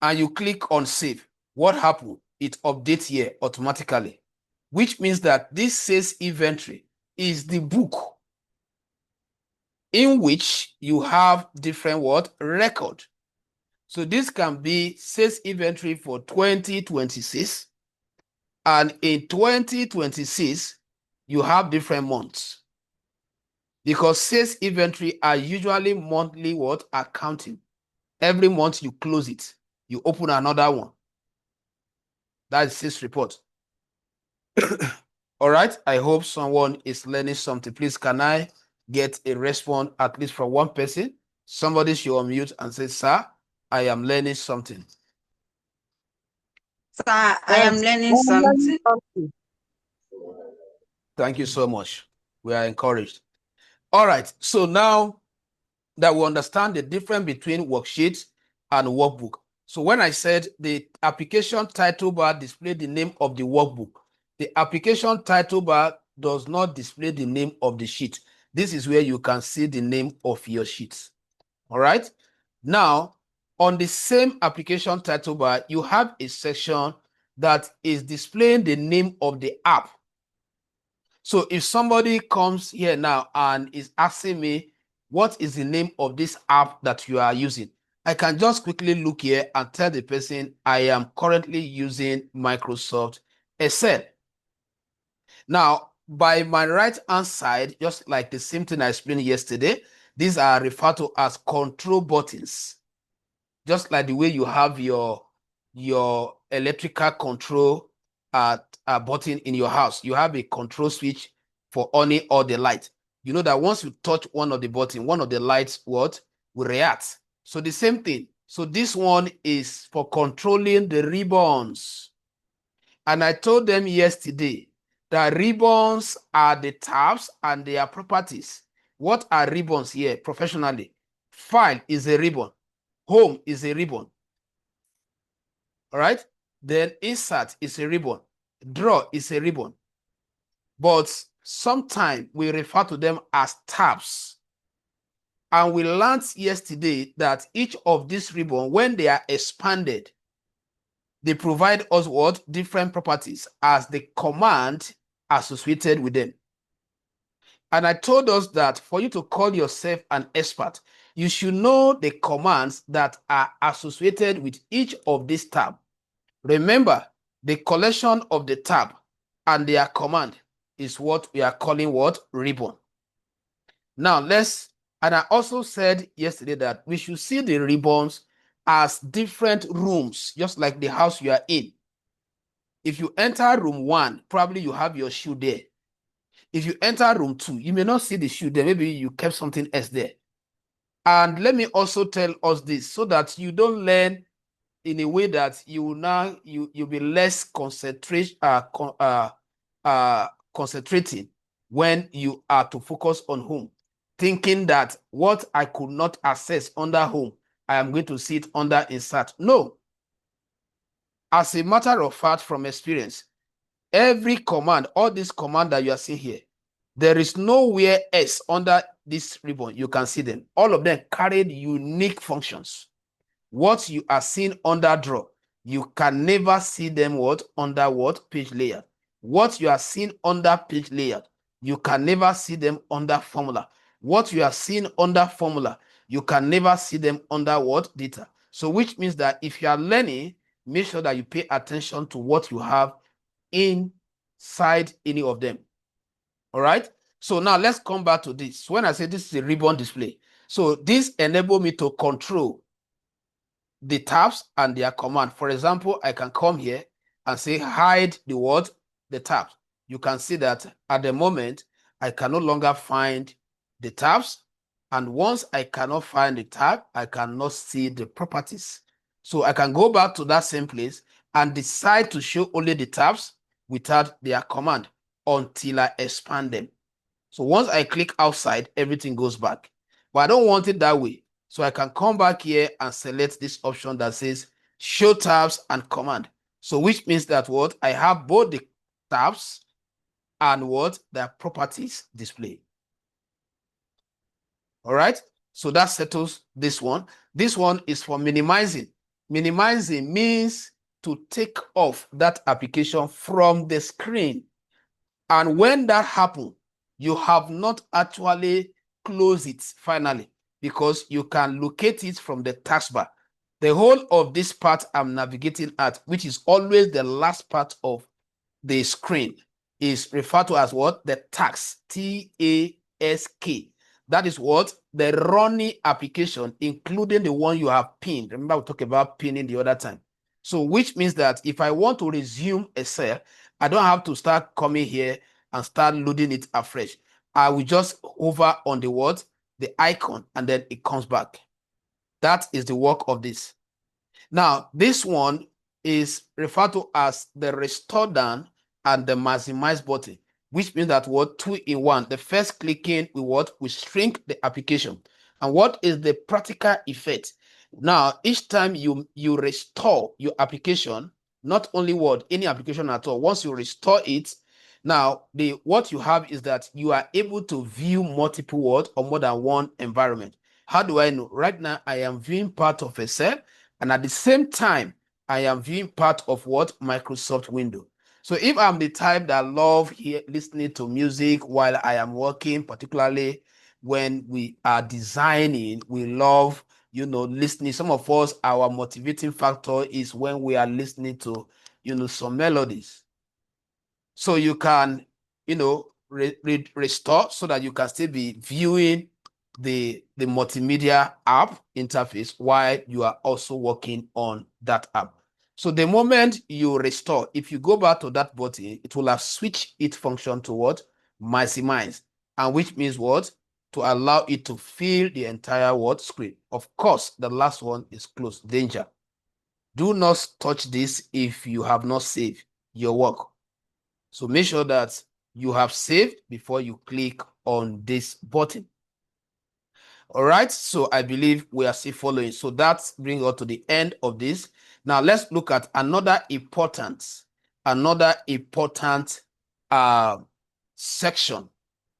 and you click on Save. What happened? It updates here automatically, which means that this sales inventory is the book in which you have different record. So this can be sales inventory for 2026, and in 2026 you have different months, because sales inventory are usually monthly accounting. Every month you close it, you open another one. That is sales report. All right, I hope someone is learning something. Please, can I get a response at least from one person? Somebody should unmute and say, sir, I am learning something. Sir, I am learning something. Thank you so much. We are encouraged. All right, so now that we understand the difference between worksheets and workbook. So when I said the application title bar display the name of the workbook, The application title bar does not display the name of the sheet. This is where you can see the name of your sheet. All right. Now, on the same application title bar, you have a section that is displaying the name of the app. So if somebody comes here now and is asking me, what is the name of this app that you are using? I can just quickly look here and tell the person I am currently using Microsoft Excel. Now, by my right hand side, just like the same thing I explained yesterday, these are referred to as control buttons. Just like the way you have your electrical control button in your house. You have a control switch for on or the light. You know that once you touch one of the button, one of the lights will react. So the same thing. So this one is for controlling the ribbons. And I told them yesterday that ribbons are the tabs and their properties. What are ribbons here professionally? File is a ribbon. Home is a ribbon. All right. Then insert is a ribbon. Draw is a ribbon. But sometimes we refer to them as tabs. And we learned yesterday that each of these ribbons, when they are expanded, they provide us what? Different properties as the command associated with them. And I told us that for you to call yourself an expert, you should know the commands that are associated with each of these tabs. Remember, the collection of the tab and their command is what we are calling what? Ribbon. Now and I also said yesterday that we should see the ribbons as different rooms, just like the house you are in. If you enter room 1, probably you have your shoe there. If you enter room 2, you may not see the shoe there. Maybe you kept something else there. And let me also tell us this so that you don't learn in a way that you'll be less concentrating when you are to focus on home, thinking that what I could not access under home, I am going to see it under insert. No. As a matter of fact, from experience, every command, all these commands that you are seeing here, there is nowhere else under this ribbon you can see them. All of them carried unique functions. What you are seeing under draw, you can never see them under page layout. What you are seeing under page layout, you can never see them under formula. What you are seeing under formula, you can never see them under data. So which means that if you are learning, make sure that you pay attention to what you have inside any of them. All right. So now let's come back to this. When I say this is a ribbon display, so this enables me to control the tabs and their command. For example, I can come here and say hide the tabs. You can see that at the moment I can no longer find the tabs, and once I cannot find the tab, I cannot see the properties. So I can go back to that same place and decide to show only the tabs without their command until I expand them. So once I click outside, everything goes back. But I don't want it that way. So I can come back here and select this option that says show tabs and command. So which means that I have both the tabs and their properties display. All right. So that settles this one. This one is for minimizing. Minimizing means to take off that application from the screen. And when that happens, you have not actually closed it finally, because you can locate it from the taskbar. The whole of this part I'm navigating at, which is always the last part of the screen, is referred to as the task, T-A-S-K. That is the running application, including the one you have pinned. Remember, we talked about pinning the other time. So which means that if I want to resume Excel, I don't have to start coming here and start loading it afresh. I will just hover on the icon, and then it comes back. That is the work of this. Now, this one is referred to as the restore down and the maximize button, which means that 2-in-1. The first clicking will shrink the application. And what is the practical effect? Now, each time you restore your application, not only Word, any application at all. Once you restore it, now what you have is that you are able to view multiple Word or more than one environment. How do I know? Right now, I am viewing part of Excel, and at the same time, I am viewing part of what? Microsoft Windows. So if I'm the type that love listening to music while I am working, particularly when we are designing, we love, listening. Some of us, our motivating factor is when we are listening to, some melodies. So you can, restore so that you can still be viewing the multimedia app interface while you are also working on that app. So the moment you restore, if you go back to that button, it will have switched its function to what? Maximize. And which means what? To allow it to fill the entire word screen. Of course, the last one is close. Danger. Do not touch this if you have not saved your work. So make sure that you have saved before you click on this button. All right, so I believe we are still following. So that brings us to the end of this. Now let's look at another important section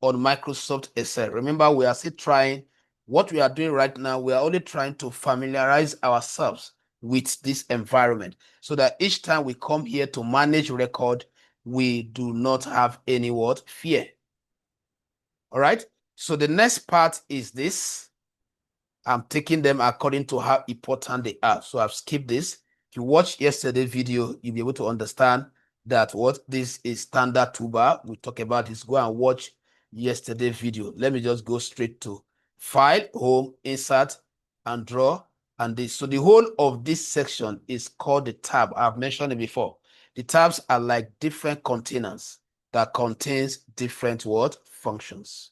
on Microsoft Excel. Remember, we are still trying, what we are doing right now, we are only trying to familiarize ourselves with this environment so that each time we come here to manage record, we do not have any fear. All right, so the next part is this. I'm taking them according to how important they are. So I've skipped this. If you watch yesterday's video, you'll be able to understand that what this is standard toolbar. We talk about this. Go and watch yesterday's video. Let me just go straight to File, Home, Insert, and Draw, and this. So the whole of this section is called the tab. I've mentioned it before. The tabs are like different containers that contains different functions.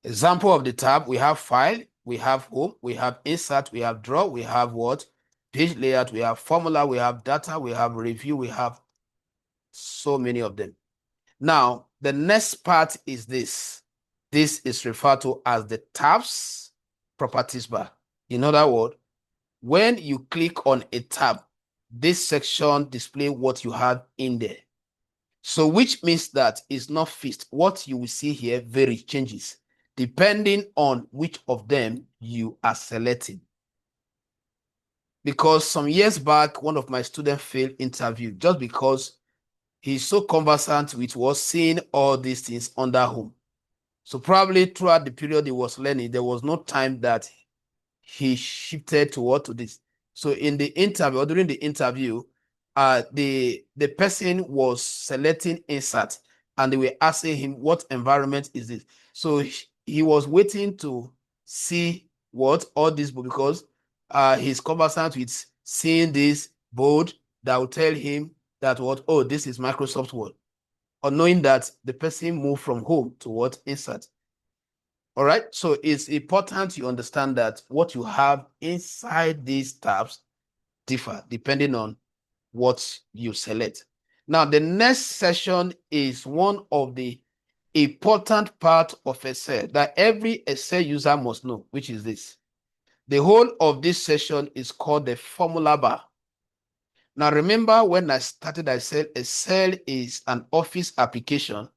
Example of the tab, we have File, we have Home, we have Insert, we have Draw, we have Page Layout, we have Formula, we have Data, we have Review, we have so many of them. Now, the next part is this. This is referred to as the Tabs Properties Bar. In other words, when you click on a tab, this section displays what you have in there. So which means that it's not fixed. What you will see here changes depending on which of them you are selecting. Because some years back, one of my students failed interview just because he's so conversant with seeing all these things under Home. So probably throughout the period he was learning, there was no time that he shifted to this. So in the interview, or during the interview, the person was selecting Insert, and they were asking him, what environment is this? So he was waiting to see all this, because he's conversant with seeing this board that will tell him that this is Microsoft Word, or knowing that the person moved from Home to Insert. All right, so it's important you understand that what you have inside these tabs differ depending on what you select. Now, the next session is one of the important part of Excel that every Excel user must know, which is this. The whole of this session is called the formula bar. Now, remember when I started, I said Excel is an office application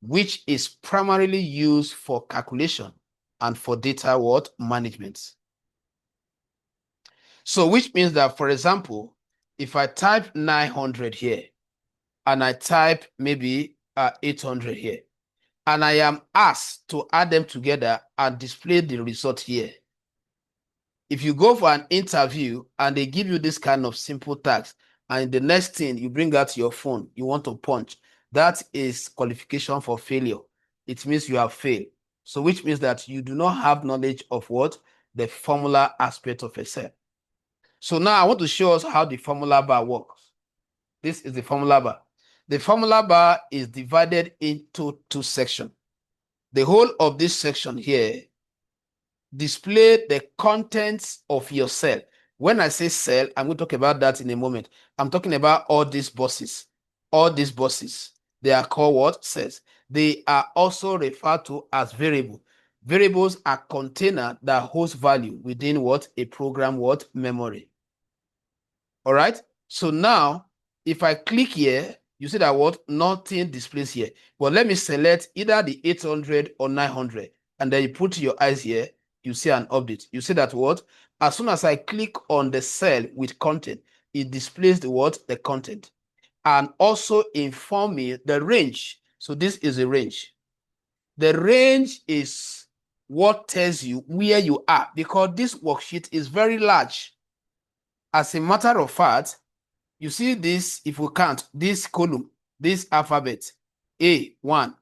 which is primarily used for calculation and for data management. So which means that, for example, if I type 900 here and I type maybe 800 here, and I am asked to add them together and display the result here. If you go for an interview and they give you this kind of simple task, and the next thing you bring out your phone, you want to punch, that is qualification for failure. It means you have failed. So which means that you do not have knowledge of the formula aspect of Excel. So now I want to show us how the formula bar works. This is the formula bar. The formula bar is divided into two sections. The whole of this section here display the contents of your cell. When I say cell, I'm going to talk about that in a moment. I'm talking about all these boxes. All these boxes, they are called cells. They are also referred to as variable. Variables are containers that host value within a program memory. All right. So now, if I click here, you see that what? Nothing displays here. But let me select either the 800 or 900. And then you put your eyes here, you see an update. You see that what? As soon as I click on the cell with content, it displays the what? The content. And also inform me the range. So this is a range. The range is what tells you where you are, because this worksheet is very large. As a matter of fact, you see this, if we count this column, this alphabet, A1,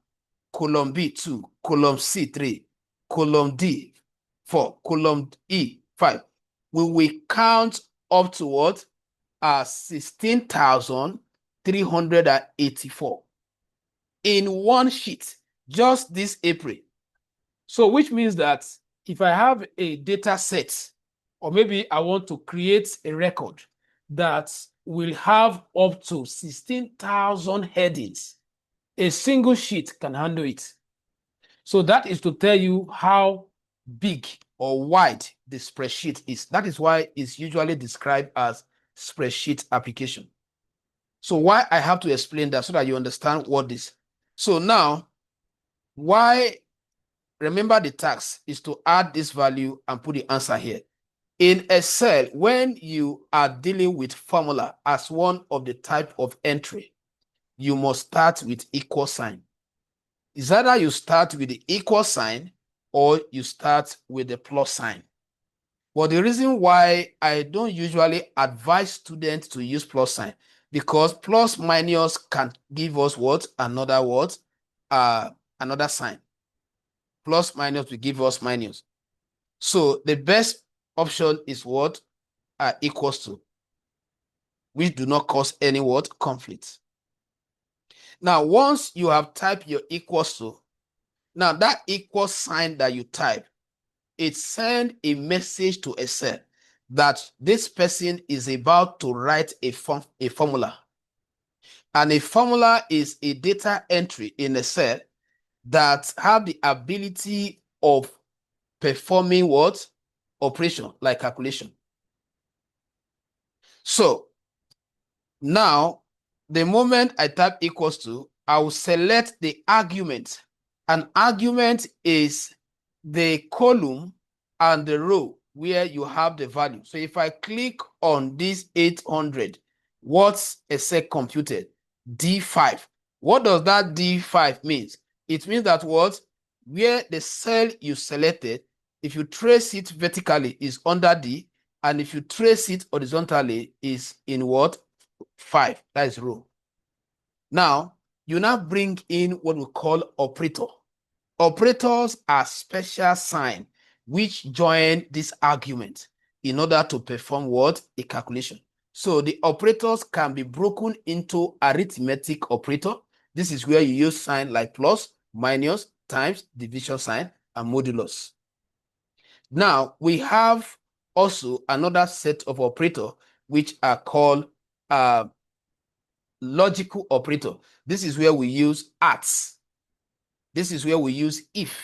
column B2, column C3, column D4, column E5. We will count up to what? 16,384 in one sheet, just this April. So which means that if I have a data set, or maybe I want to create a record that will have up to 16,000 headings, a single sheet can handle it. So that is to tell you how big or wide the spreadsheet is. That is why it's usually described as spreadsheet application. So why I have to explain that so that you understand what this. So now, why, remember the task is to add this value and put the answer here. In Excel, when you are dealing with formula as one of the type of entry, you must start with equal sign. It's either you start with the equal sign or you start with the plus sign. But the reason why I don't usually advise students to use plus sign, because plus minus can give us what? Another what? Another sign. Plus minus will give us minus. So the best option is what? Equals to, which do not cause any what? Conflict. Now, once you have typed your equals to, now that equal sign that you type, it sends a message to Excel that this person is about to write a formula. And a formula is a data entry in Excel that have the ability of performing what? Operation, like calculation. So now, the moment I type equals to, I will select the argument. An argument is the column and the row where you have the value. So if I click on this 800, what's Excel computed? D5. What does that D5 means? It means that what? Where the cell you selected, if you trace it vertically, is under D, and if you trace it horizontally, is in what? 5. That is row. Now, you now bring in what we call operator. Operators are special sign which join this argument in order to perform what? A calculation. So the operators can be broken into arithmetic operator. This is where you use sign like plus, minus, times, division sign, and modulus. Now, we have also another set of operator which are called logical operator. This is where we use arts. This is where we use if.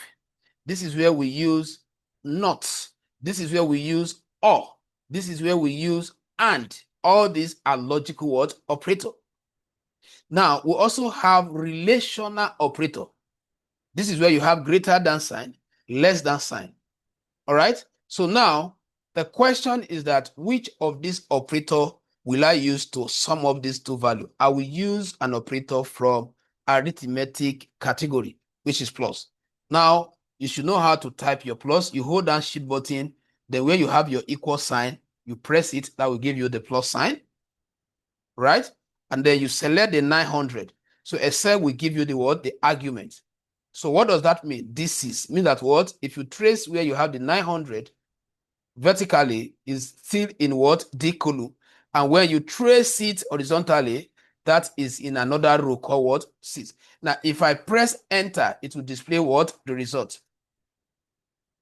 This is where we use not. This is where we use or. This is where we use and. All these are logical what? Operator. Now, we also have relational operator. This is where you have greater than sign, less than sign. All right? So now, the question is that which of these operator will I use to sum up these two values? I will use an operator from arithmetic category, which is plus. Now, you should know how to type your plus. You hold down shift button, then where you have your equal sign, you press it, that will give you the plus sign, right? And then you select the 900. So Excel will give you the what? The argument. So what does that mean? This is, mean that what? If you trace where you have the 900, vertically is still in what? D column. And when you trace it horizontally, that is in another row called what? 6. Now, if I press enter, it will display what? The result.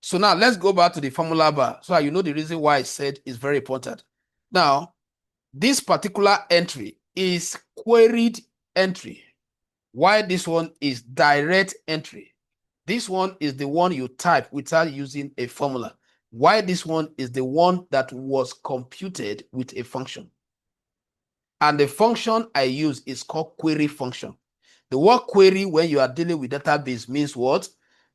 So now let's go back to the formula bar so you know the reason why I said it's very important. Now, this particular entry is queried entry. Why this one is direct entry? This one is the one you type without using a formula. Why this one is the one that was computed with a function. And the function I use is called query function. The word query, when you are dealing with database, means what?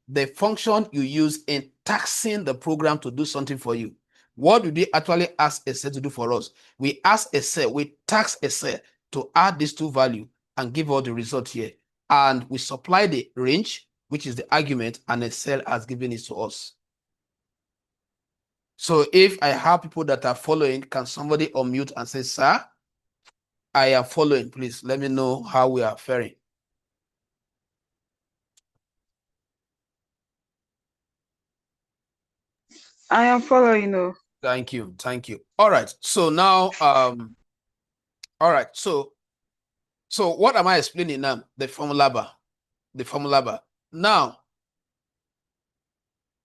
The function you use in taxing the program to do something for you. What do they actually ask Excel to do for us? We ask Excel, we tax Excel to add these two values and give all the result here. And we supply the range, which is the argument, and Excel has given it to us. So if I have people that are following, can somebody unmute and say, sir, I am following, please let me know how we are faring. I am following you. Thank you. Thank you. All right. So now, all right. So what am I explaining now? The formula bar. The formula bar. Now,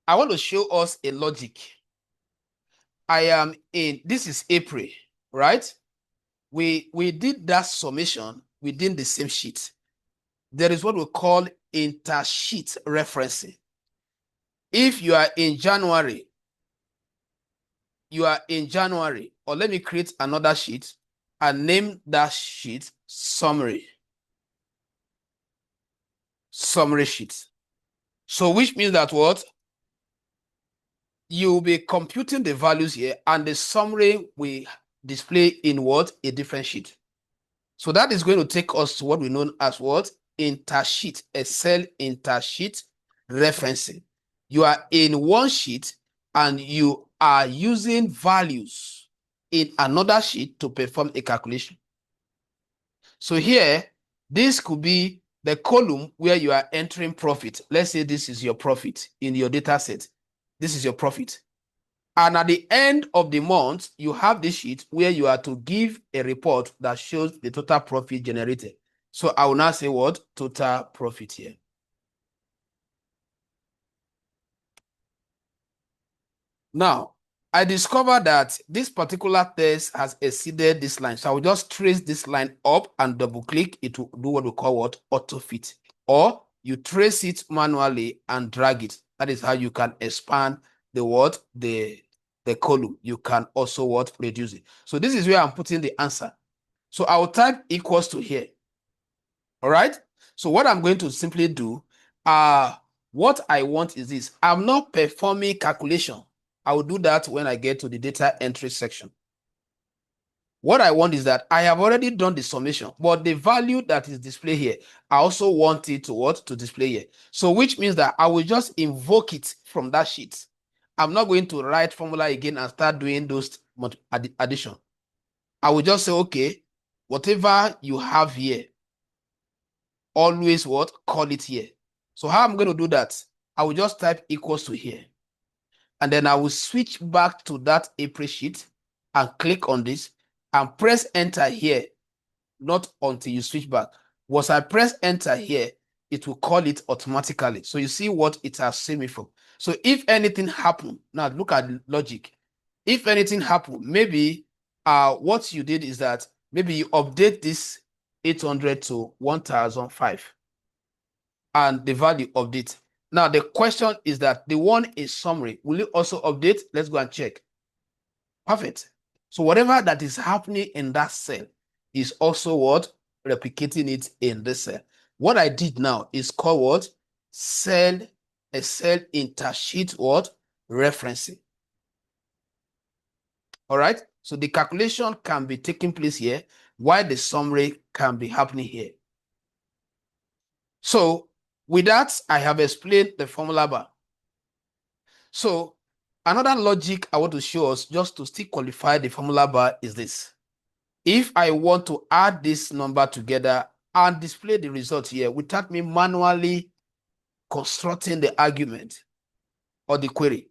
I want to show us a logic. This is April, right? We did that summation within the same sheet. There is what we call inter-sheet referencing. If you are in January, or let me create another sheet and name that sheet summary sheet. So which means that what? You'll be computing the values here and the summary will display in what? A different sheet. So that is going to take us to what we know as what? Inter-sheet, Excel inter-sheet referencing. You are in one sheet and you are using values in another sheet to perform a calculation. So here, this could be the column where you are entering profit. Let's say this is your profit in your data set. This is your profit. And at the end of the month, you have this sheet where you are to give a report that shows the total profit generated. So I will now say what? Total profit here. Now, I discovered that this particular test has exceeded this line. So I will just trace this line up and double click. It will do what we call what? Auto fit. Or you trace it manually and drag it. That is how you can expand the what? The column. You can also what? Reduce it. So this is where I'm putting the answer. So I will type equals to here. All right. So what I'm going to simply do, what I want is this. I'm not performing calculation. I will do that when I get to the data entry section. What I want is that I have already done the summation, but the value that is displayed here, I also want it to what? To display here. So which means that I will just invoke it from that sheet. I'm not going to write formula again and start doing those addition. I will just say, okay, whatever you have here, always what? Call it here. So how I'm going to do that? I will just type equals to here. And then I will switch back to that April sheet and click on this and press enter here. Not until you switch back. Once I press enter here, it will call it automatically. So you see what it has saved me from. So if anything happened, now look at the logic. If anything happened, maybe what you did is that maybe you update this 800 to 1005 and the value update. Now the question is that the one is summary. Will you also update? Let's go and check. Perfect. So whatever that is happening in that cell is also what? Replicating it in this cell. What I did now is called what? A cell intersheet what? Referencing. All right. So the calculation can be taking place here while the summary can be happening here. So with that, I have explained the formula bar. So another logic I want to show us just to still qualify the formula bar is this. If I want to add this number together and display the result here without me manually constructing the argument or the query,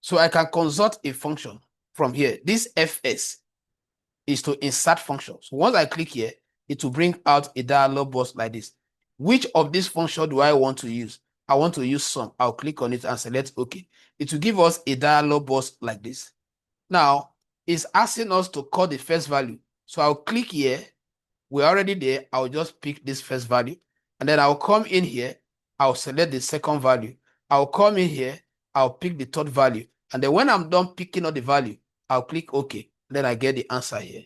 so I can consult a function from here. This FS is to insert function. So once I click here, it will bring out a dialog box like this. Which of these functions do I want to use? I want to use sum. I'll click on it and select OK. It will give us a dialog box like this. Now, it's asking us to call the first value. So I'll click here. We're already there. I'll just pick this first value. And then I'll come in here. I'll select the second value. I'll come in here. I'll pick the third value. And then when I'm done picking up the value, I'll click OK. Then I get the answer here.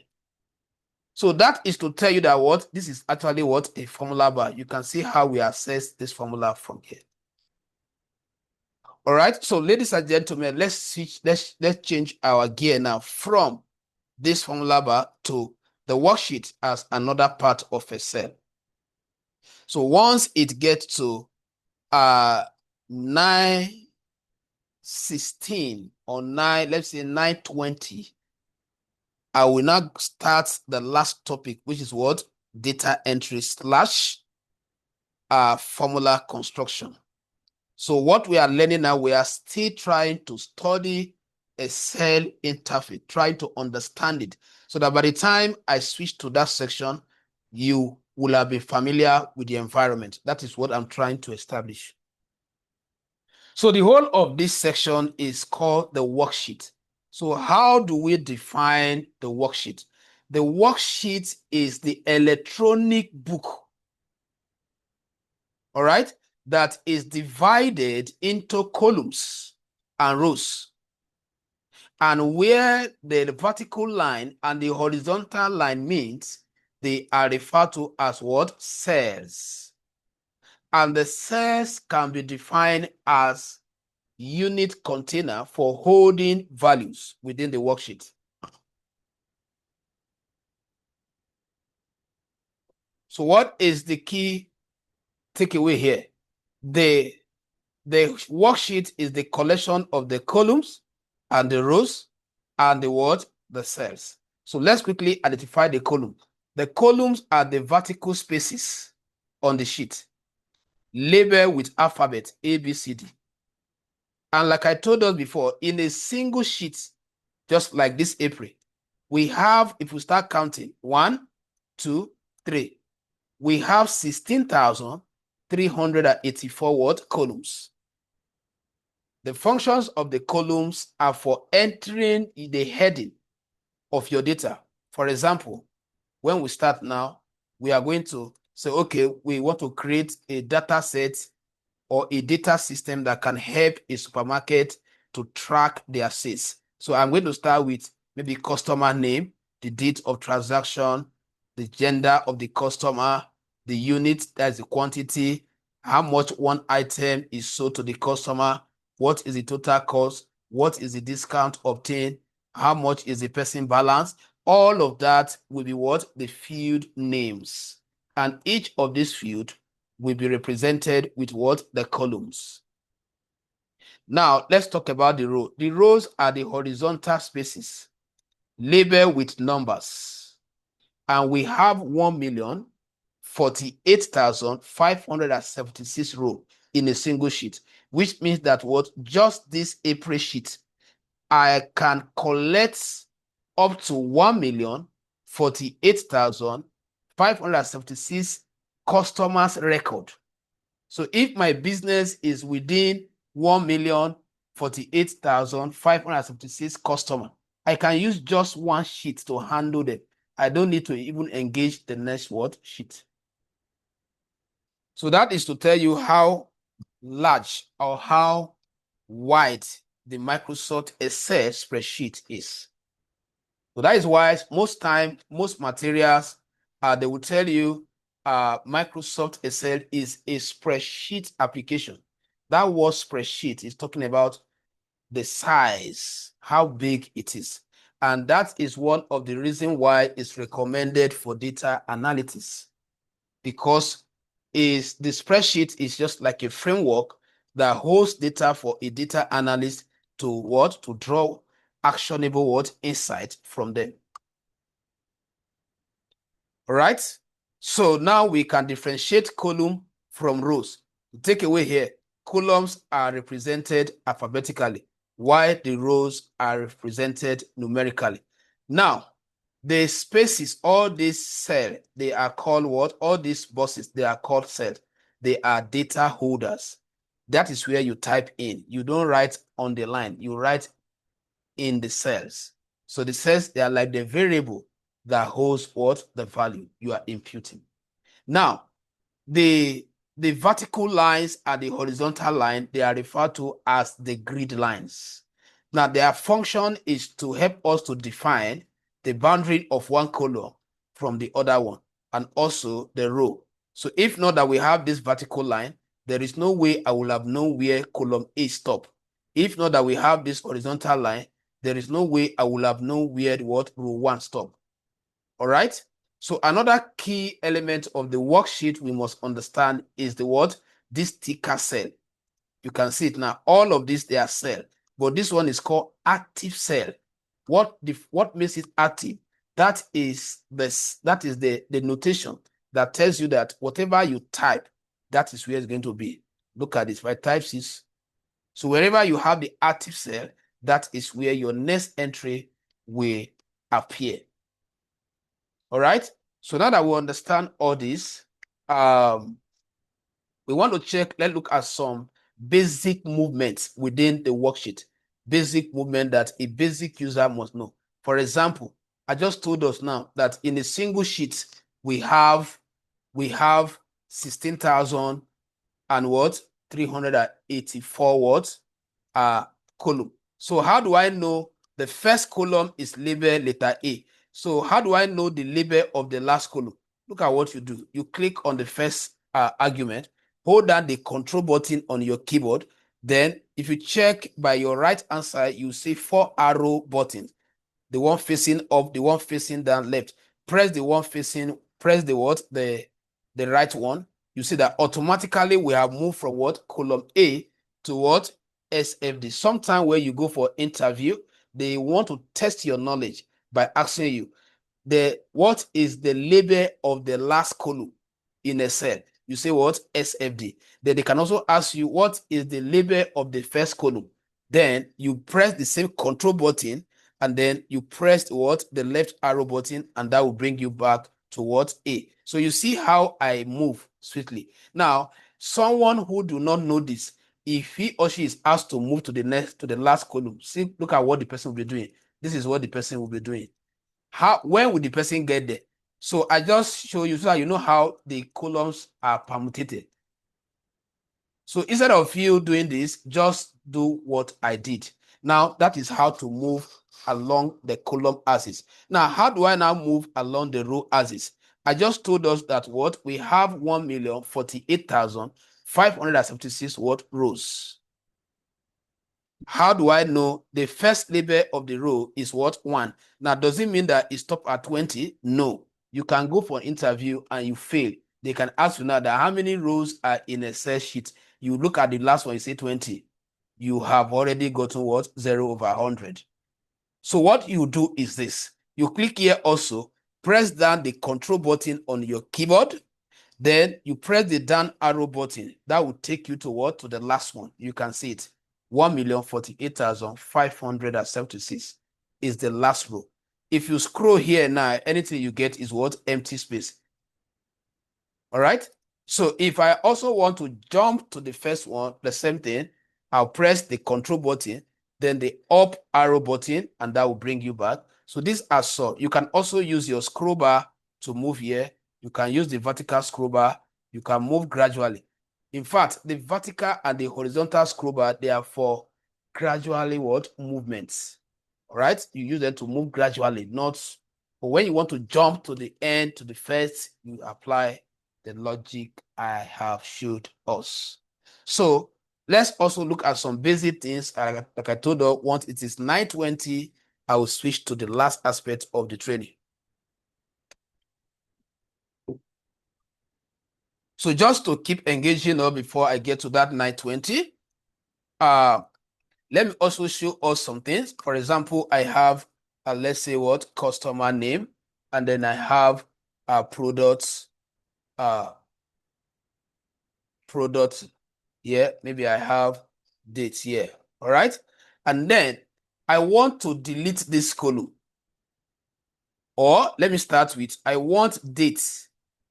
So that is to tell you that what this is actually what a formula bar. You can see how we access this formula from here. All right. So ladies and gentlemen, let's switch, let's change our gear now from this formula bar to the worksheet as another part of Excel. So once it gets to 9:16 or let's say 9:20, I will now start the last topic, which is what? Data entry / formula construction. So what we are learning now, we are still trying to study Excel interface, trying to understand it, so that by the time I switch to that section, you will have been familiar with the environment. That is what I'm trying to establish. So the whole of this section is called the worksheet. So how do we define the worksheet? The worksheet is the electronic book, all right, that is divided into columns and rows, and where the vertical line and the horizontal line means, they are referred to as what? Cells. And the cells can be defined as unit container for holding values within the worksheet. So what is the key takeaway here? The worksheet is the collection of the columns and the rows and the what? The cells. So let's quickly identify the column. The columns are the vertical spaces on the sheet, labeled with alphabet A, B, C, D. And like I told us before, in a single sheet, just like this April, we have, if we start counting, 1, 2, 3, we have 16,384 what? Columns. The functions of the columns are for entering the heading of your data. For example, when we start now, we are going to say, okay, we want to create a data set or a data system that can help a supermarket to track their sales. So I'm going to start with maybe customer name, the date of transaction, the gender of the customer, the unit, that's the quantity, how much one item is sold to the customer, what is the total cost, what is the discount obtained, how much is the person balance. All of that will be what? The field names. And each of these fields will be represented with what? The columns. Now, let's talk about the row. The rows are the horizontal spaces labeled with numbers. And we have 1,048,576 rows in a single sheet, which means that what? Just this April sheet, I can collect up to 1,048,576 customers' record. So if my business is within 1,048,576 customers, I can use just one sheet to handle them. I don't need to even engage the next word sheet. So that is to tell you how large or how wide the Microsoft Excel spreadsheet is. So that is why most materials, they will tell you Microsoft Excel is a spreadsheet application. That word spreadsheet is talking about the size, how big it is. And that is one of the reasons why it's recommended for data analytics, because the spreadsheet is just like a framework that holds data for a data analyst to what? To draw actionable what? Insight from them. All right. So now we can differentiate column from rows. Take away here, columns are represented alphabetically, while the rows are represented numerically. Now, the spaces, all these cells, they are called what? All these boxes, they are called cells. They are data holders. That is where you type in. You don't write on the line. You write in the cells. So the cells, they are like the variable that holds what? The value you are imputing. Now, the vertical lines and the horizontal line, they are referred to as the grid lines. Now, their function is to help us to define the boundary of one column from the other one, and also the row. So if not that we have this vertical line, there is no way I will have known where column A stop. If not that we have this horizontal line, there is no way I will have known where what row 1 stop. All right. So another key element of the worksheet we must understand is the what? This ticker cell. You can see it now. All of these, they are cell, but this one is called active cell. What makes it active? That is the notation that tells you that whatever you type, that is where it's going to be. Look at this. If I type 6, so wherever you have the active cell, that is where your next entry will appear. All right. So now that we understand all this, we want to check. Let's look at some basic movements within the worksheet. Basic movement that a basic user must know. For example, I just told us now that in a single sheet we have 16,000 and what 384 words column. So how do I know the first column is labeled letter A? So how do I know the label of the last column? Look at what you do. You click on the first argument, hold down the control button on your keyboard. Then if you check by your right hand side, you see 4 arrow buttons. The one facing up, the one facing down left. Press the one facing, press the what? The right one. You see that automatically we have moved from what? Column A to what? SFD. Sometime when you go for interview, they want to test your knowledge by asking you what is the label of the last column in a cell. You say what? SFD. Then they can also ask you what is the label of the first column. Then you press the same control button and then you press what? The left arrow button, and that will bring you back to what? A. So you see how I move swiftly. Now, someone who do not know this, if he or she is asked to move to the last column, see, look at what the person will be doing. This is what the person will be doing. When will the person get there? So I just show you so that you know how the columns are permutated. So instead of you doing this, just do what I did. Now that is how to move along the column axis. Now, how do I now move along the row axis? I just told us that what we have 1,048,576 what rows. How do I know the first label of the row is what? 1. Now, does it mean that it stopped at 20? No. You can go for an interview and you fail. They can ask you now that how many rows are in a cell sheet. You look at the last one, you say 20. You have already gotten what? 0/100. So what you do is this. You click here also, press down the control button on your keyboard. Then you press the down arrow button. That will take you to what? To the last one. You can see it. 1,048,576 is the last row. If you scroll here now, anything you get is what? Empty space. All right. So if I also want to jump to the first one, the same thing, I'll press the control button, then the up arrow button, and that will bring you back. So these are so. You can also use your scroll bar to move here. You can use the vertical scroll bar. You can move gradually. In fact, the vertical and the horizontal scroll bar, they are for gradually what? Movements. All right. You use them to move gradually, not. But when you want to jump to the end, to the first, you apply the logic I have showed us. So let's also look at some basic things. Like I told you, once it is 9:20, I will switch to the last aspect of the training. So just to keep engaging up before I get to that 9:20, let me also show us some things. For example, I have let's say what? Customer name, and then I have products here. Maybe I have dates here. All right. And then I want to delete this column. Or let me start with, I want dates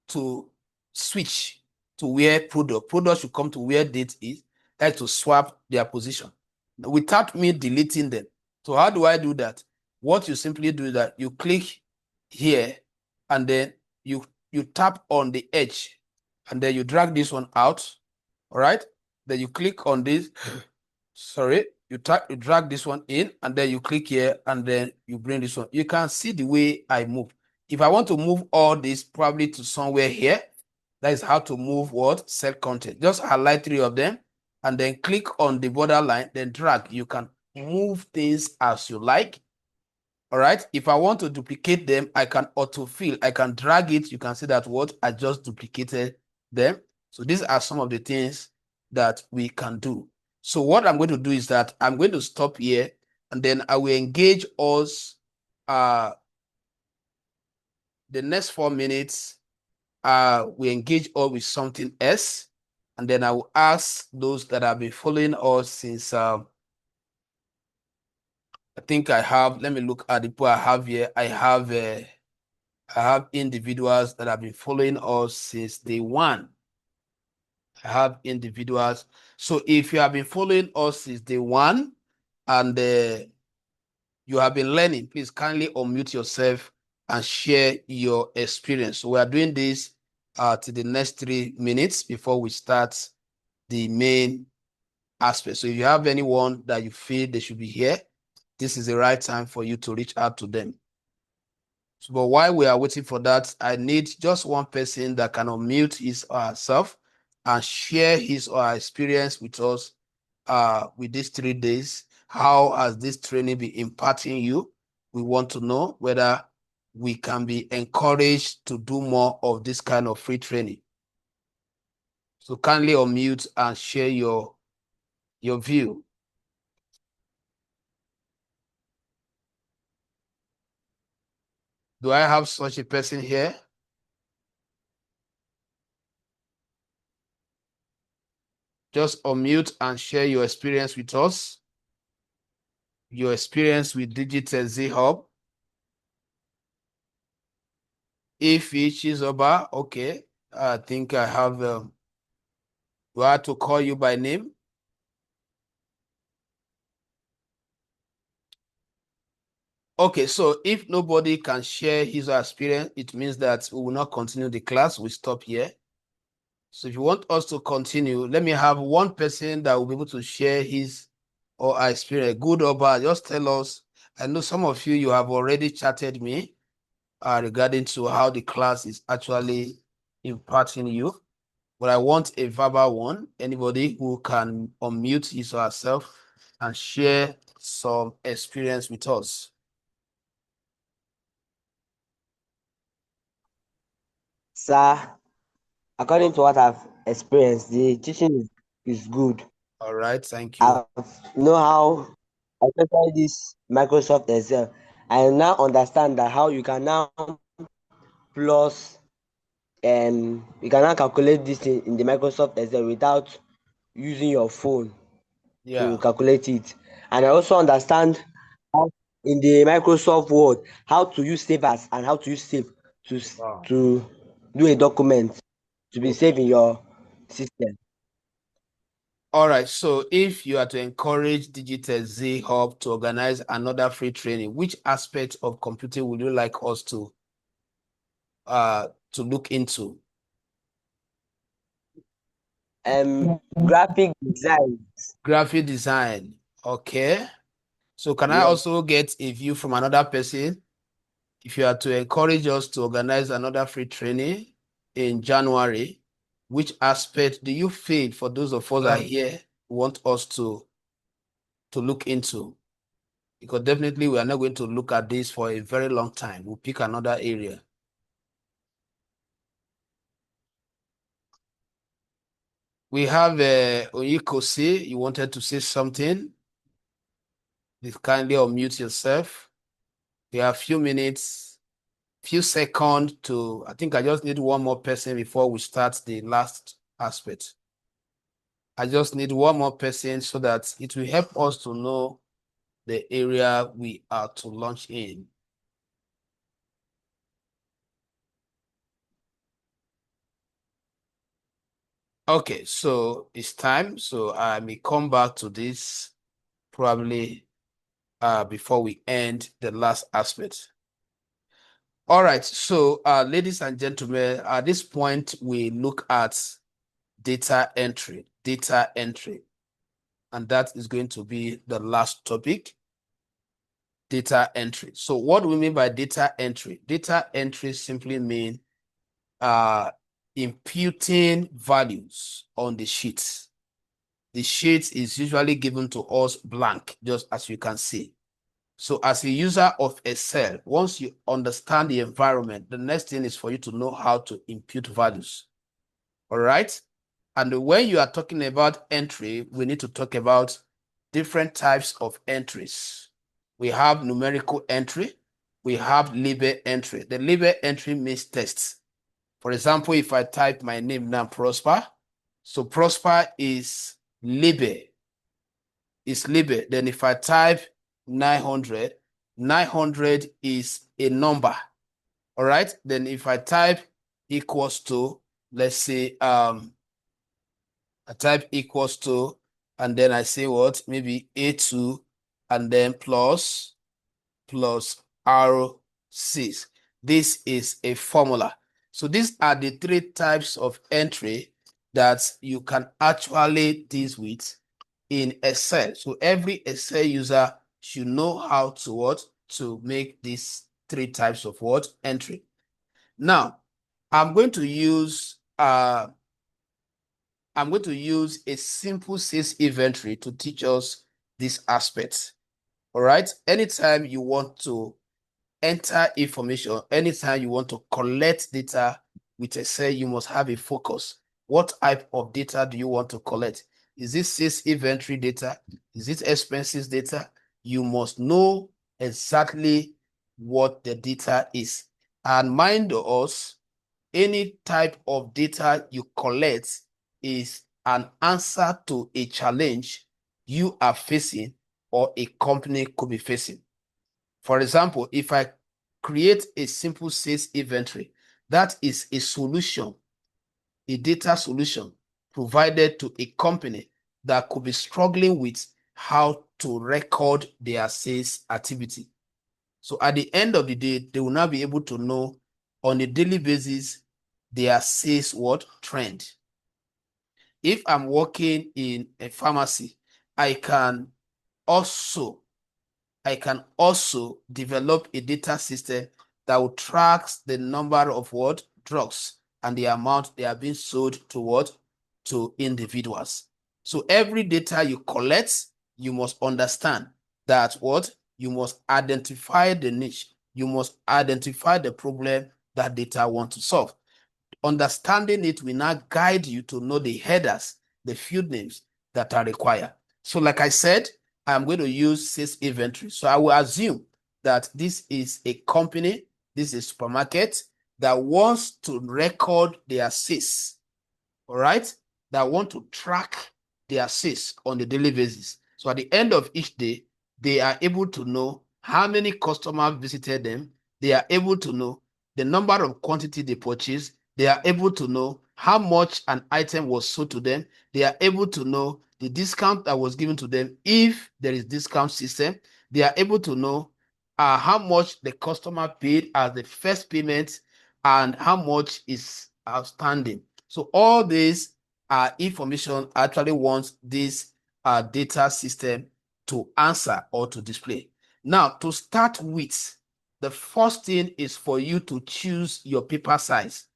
to switch to where product should come to where date is, like to swap their position without me deleting them. So how do I do that? What you simply do is that you click here and then you tap on the edge and then you drag this one out. All right. Then you click on this. Sorry, you drag this one in and then you click here and then you bring this one. You can see the way I move. If I want to move all this probably to somewhere here, that is how to move what? Cell content. Just highlight 3 of them and then click on the borderline, then drag. You can move things as you like. All right. If I want to duplicate them, I can autofill. I can drag it. You can see that what I just duplicated them. So these are some of the things that we can do. So what I'm going to do is that I'm going to stop here and then I will engage us the next 4 minutes. We engage all with something else. And then I will ask those that have been following us since I think I have, let me look at the people I have here. I have individuals that have been following us since day 1. I have individuals. So if you have been following us since day 1 and you have been learning, please kindly unmute yourself and share your experience. So we are doing this to the next 3 minutes before we start the main aspect. So if you have anyone that you feel they should be here, this is the right time for you to reach out to them. So, but while we are waiting for that, I need just one person that can unmute his or herself and share his or her experience with us with these 3 days. How has this training been impacting you? We want to know whether we can be encouraged to do more of this kind of free training. So kindly unmute and share your view. Do I have such a person here? Just unmute and share your experience with us. Your experience with Digital Z Hub. Ifi Chizoba, okay. I think I have, do I have to call you by name? Okay, so if nobody can share his or her experience, it means that we will not continue the class. We stop here. So if you want us to continue, let me have one person that will be able to share his or her experience, good or bad. Just tell us. I know some of you have already chatted me regarding to how the class is actually impacting you. But I want a verbal one. Anybody who can unmute his or herself and share some experience with us. Sir, according to what I've experienced, the teaching is good. All right, thank you. I know how, especially this Microsoft Excel, I now understand that how you can now plus you can now calculate this thing in the Microsoft Excel without using your phone to calculate it. And I also understand how in the Microsoft Word how to use save as and how to use save to do a document to be saved in your system. All right, so if you are to encourage Digital Z Hub to organize another free training, which aspect of computing would you like us to look into? Graphic design. Graphic design, okay. So can I Yes. also get a view from another person? If you are to encourage us to organize another free training in January, which aspect do you feel for those of us that are here want us to look into? Because definitely we are not going to look at this for a very long time. We'll pick another area. We have Oyikosi. You wanted to say something. Please kindly unmute yourself. We have a few minutes, few seconds to, I think I just need one more person before we start the last aspect. I just need one more person so that it will help us to know the area we are to launch in. Okay, so it's time. So I may come back to this probably before we end the last aspect. All right, so ladies and gentlemen, at this point, we look at data entry, and that is going to be the last topic. data entry. So what do we mean by data entry? Data entry simply means imputing values on the sheet. The sheet is usually given to us blank, just as you can see. So as a user of Excel, once you understand the environment, the next thing is for you to know how to impute values. All right? And when you are talking about entry, we need to talk about different types of entries. We have numerical entry. We have label entry. The label entry means text. For example, if I type my name now, Prosper, so Prosper is label. It's label. Then if I type 900, 900 is a number. All right. Then if I type equals to, let's say, I type equals to, and then I say what? Maybe A2, and then plus R6. This is a formula. So these are the three types of entry that you can actually deal with in Excel. So every Excel user should know how to make these three types of entry. Now, I'm going to use a simple sales inventory to teach us this aspect. All right. Anytime you want to enter information, anytime you want to collect data with Excel, you must have a focus. What type of data do you want to collect? Is this sales inventory data? Is it expenses data? You must know exactly what the data is. And mind us, any type of data you collect is an answer to a challenge you are facing or a company could be facing. For example, if I create a simple sales inventory, that is a solution, a data solution provided to a company that could be struggling with how to record their sales activity. So at the end of the day, they will now be able to know on a daily basis their sales trend. If I'm working in a pharmacy, I can also develop a data system that will track the number of drugs and the amount they are being sold to individuals. So every data you collect, you must understand that you must identify the niche. You must identify the problem that data want to solve. Understanding it will now guide you to know the headers, the field names that are required. So like I said, I'm going to use sales inventory. So I will assume that this is a company, this is a supermarket that wants to record their sales, all right? That want to track their sales on a daily basis. So at the end of each day, they are able to know how many customers visited them. They are able to know the number of quantity they purchased. They are able to know how much an item was sold to them. They are able to know the discount that was given to them if there is discount system. They are able to know how much the customer paid as the first payment and how much is outstanding. So all this information actually wants this data system to answer or to display. Now, to start with, the first thing is for you to choose your paper size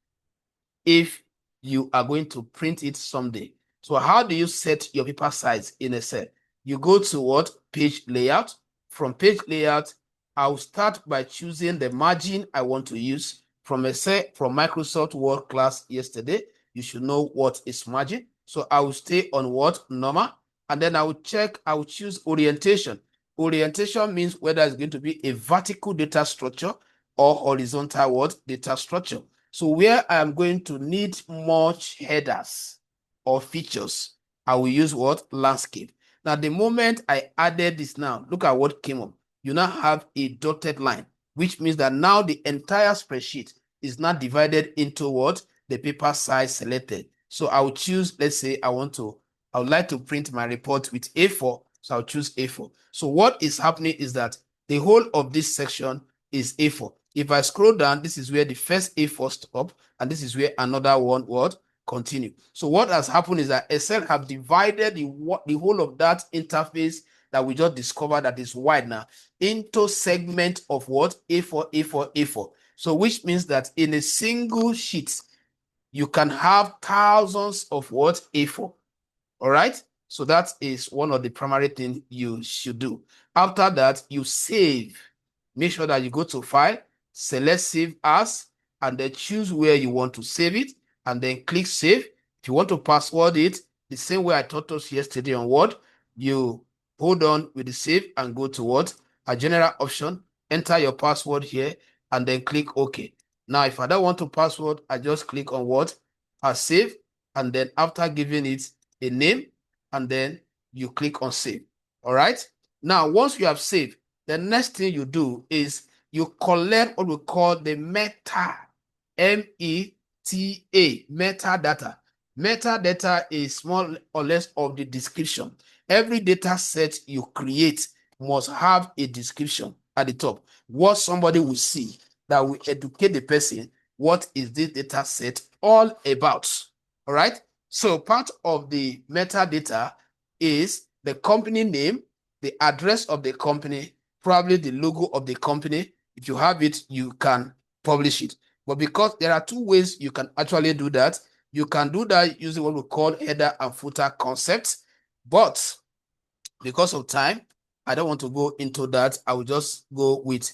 if you are going to print it someday. So how do you set your paper size in Excel? You go to page layout. From page layout, I'll start by choosing the margin I want to use. From Microsoft Word class yesterday, you should know what is margin. So I will stay on normal, and then I will choose orientation. Orientation means whether it's going to be a vertical data structure or horizontal data structure. So where I am going to need much headers or features, I will use landscape. Now, the moment I added this now, look at what came up. You now have a dotted line, which means that now the entire spreadsheet is not divided into the paper size selected. So I will choose, let's say I would like to print my report with A4. So I'll choose A4. So what is happening is that the whole of this section is A4. If I scroll down, this is where the first A4 stop, and this is where another one continue. So what has happened is that Excel have divided the whole of that interface that we just discovered that is wide now into segment of what? A4, A4, A4. So which means that in a single sheet, you can have thousands of what? A4. All right. So that is one of the primary things you should do. After that, you save. Make sure that you go to File, select Save As, and then choose where you want to save it, and then click Save. If you want to password it, the same way I taught us yesterday on Word, you hold on with the save and go to what? A general option, enter your password here, and then click OK. Now, if I don't want to password, I just click on what? Save, and then after giving it a name, and then you click on save. All right. Now, once you have saved, the next thing you do is you collect what we call the meta, M-E-T-A, metadata. Metadata is more or less of the description. Every data set you create must have a description at the top. What somebody will see that will educate the person. What is this data set all about? All right. So part of the metadata is the company name, the address of the company, probably the logo of the company. If you have it, you can publish it. But because there are two ways you can actually do that, you can do that using what we call header and footer concepts. But because of time, I don't want to go into that. I will just go with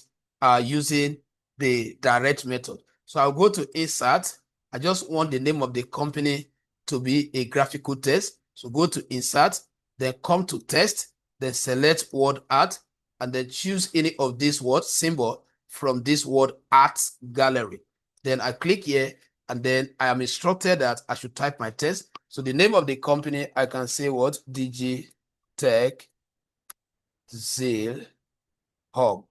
using the direct method. So I'll go to insert. I just want the name of the company to be a graphical text. So go to insert, then come to text, then select word art, and then choose any of these word symbol from this word art gallery. Then I click here, and then I am instructed that I should type my text. So the name of the company, I can say what? Digitech Zeal Hub.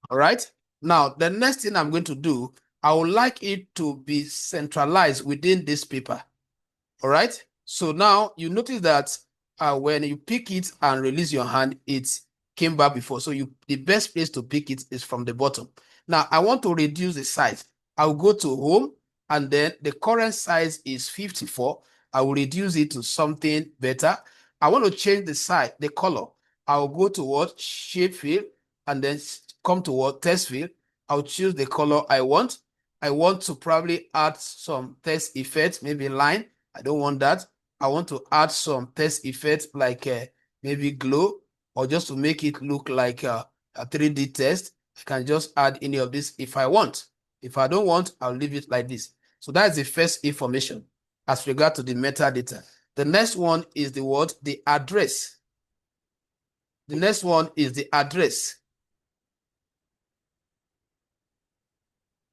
All right. Now, the next thing I'm going to do, I would like it to be centralized within this paper. All right. So now you notice that when you pick it and release your hand, it came back before. So the best place to pick it is from the bottom. Now I want to reduce the size. I'll go to home, and then the current size is 54. I will reduce it to something better. I want to change the size, the color. I'll go to what? Shape field, and then come to what? Text field. I'll choose the color I want. I want to probably add some text effect, maybe line. I don't want that. I want to add some text effect like maybe glow, or just to make it look like a 3D text. I can just add any of this if I want. If I don't want, I'll leave it like this. So that's the first information as regard to the metadata. The next one is the word, the address. The next one is the address.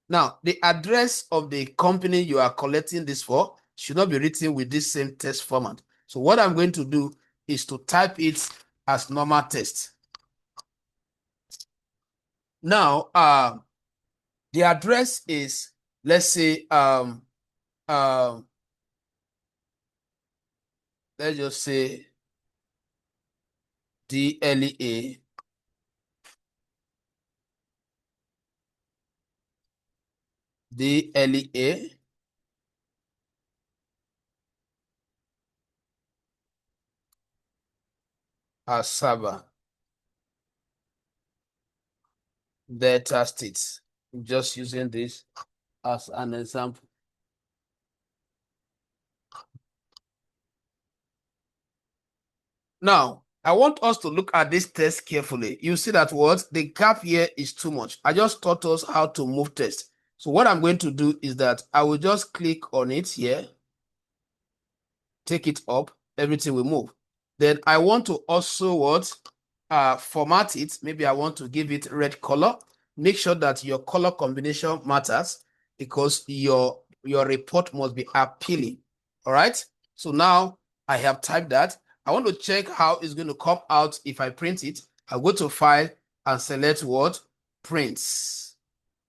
Now, the address of the company you are collecting this for should not be written with this same text format. So what I'm going to do is to type it as normal text. Now, the address is, let's say, let's just say DLEA Asaba Delta States. I'm just using this as an example. Now, I want us to look at this text carefully. You see that what? The gap here is too much. I just taught us how to move text. So what I'm going to do is that I will just click on it here, take it up, everything will move. Then I want to also what? Format it. Maybe I want to give it red color. Make sure that your color combination matters, because your report must be appealing. All right. So now I have typed that. I want to check how it's going to come out if I print it. I'll go to File and select what? Prints.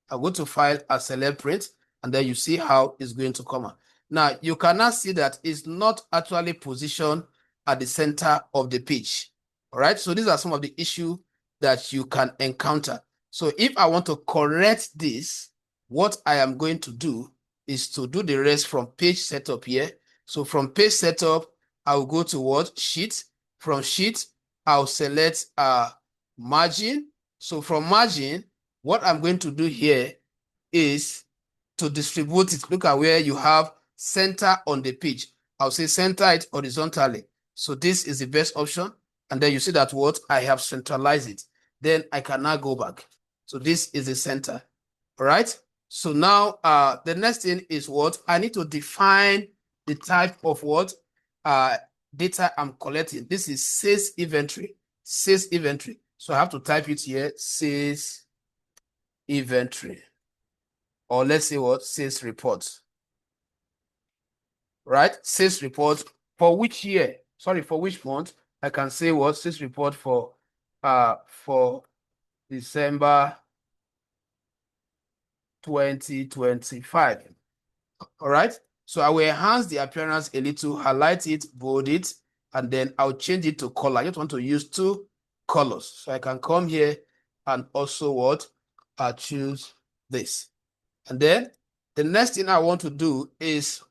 I'll go to File and select Print, and then you see how it's going to come out. Now, you cannot see that it's not actually positioned at the center of the page. All right, so these are some of the issues that you can encounter. So if I want to correct this, what I am going to do is to do the rest from page setup here. So from page setup, I will go to what? Sheet. From sheet, I'll select margin. So from margin, what I'm going to do here is to distribute it. Look at where you have center on the page. I'll say center it horizontally. So this is the best option. And then you see that what I have centralized it. Then I can now go back. So this is the center. All right. So now the next thing is what I need to define the type of what data I'm collecting. This is sales inventory. Sales inventory. So I have to type it here, sales inventory. Or let's say what sales report. Right? Sales report for which year? Sorry, for which month? I can say what sales report for December 2025. All right. So I will enhance the appearance a little, highlight it, bold it, and then I'll change it to color. I just want to use 2 colors. So I can come here and also what? I'll choose this. And then the next thing I want to do is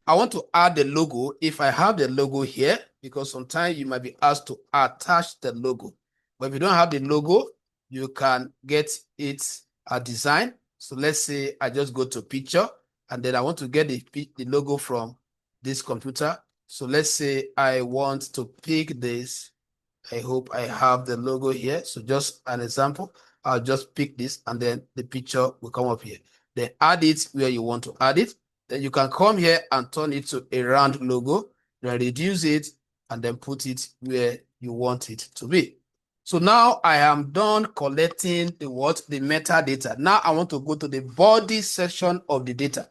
I want to add the logo. If I have the logo here, because sometimes you might be asked to attach the logo. But if you don't have the logo, you can get it a design. So let's say I just go to picture and then I want to get the logo from this computer. So let's say I want to pick this. I hope I have the logo here. So just an example, I'll just pick this and then the picture will come up here. Then add it where you want to add it. Then you can come here and turn it to a round logo, then reduce it and then put it where you want it to be. So now I am done collecting the metadata. Now I want to go to the body section of the data.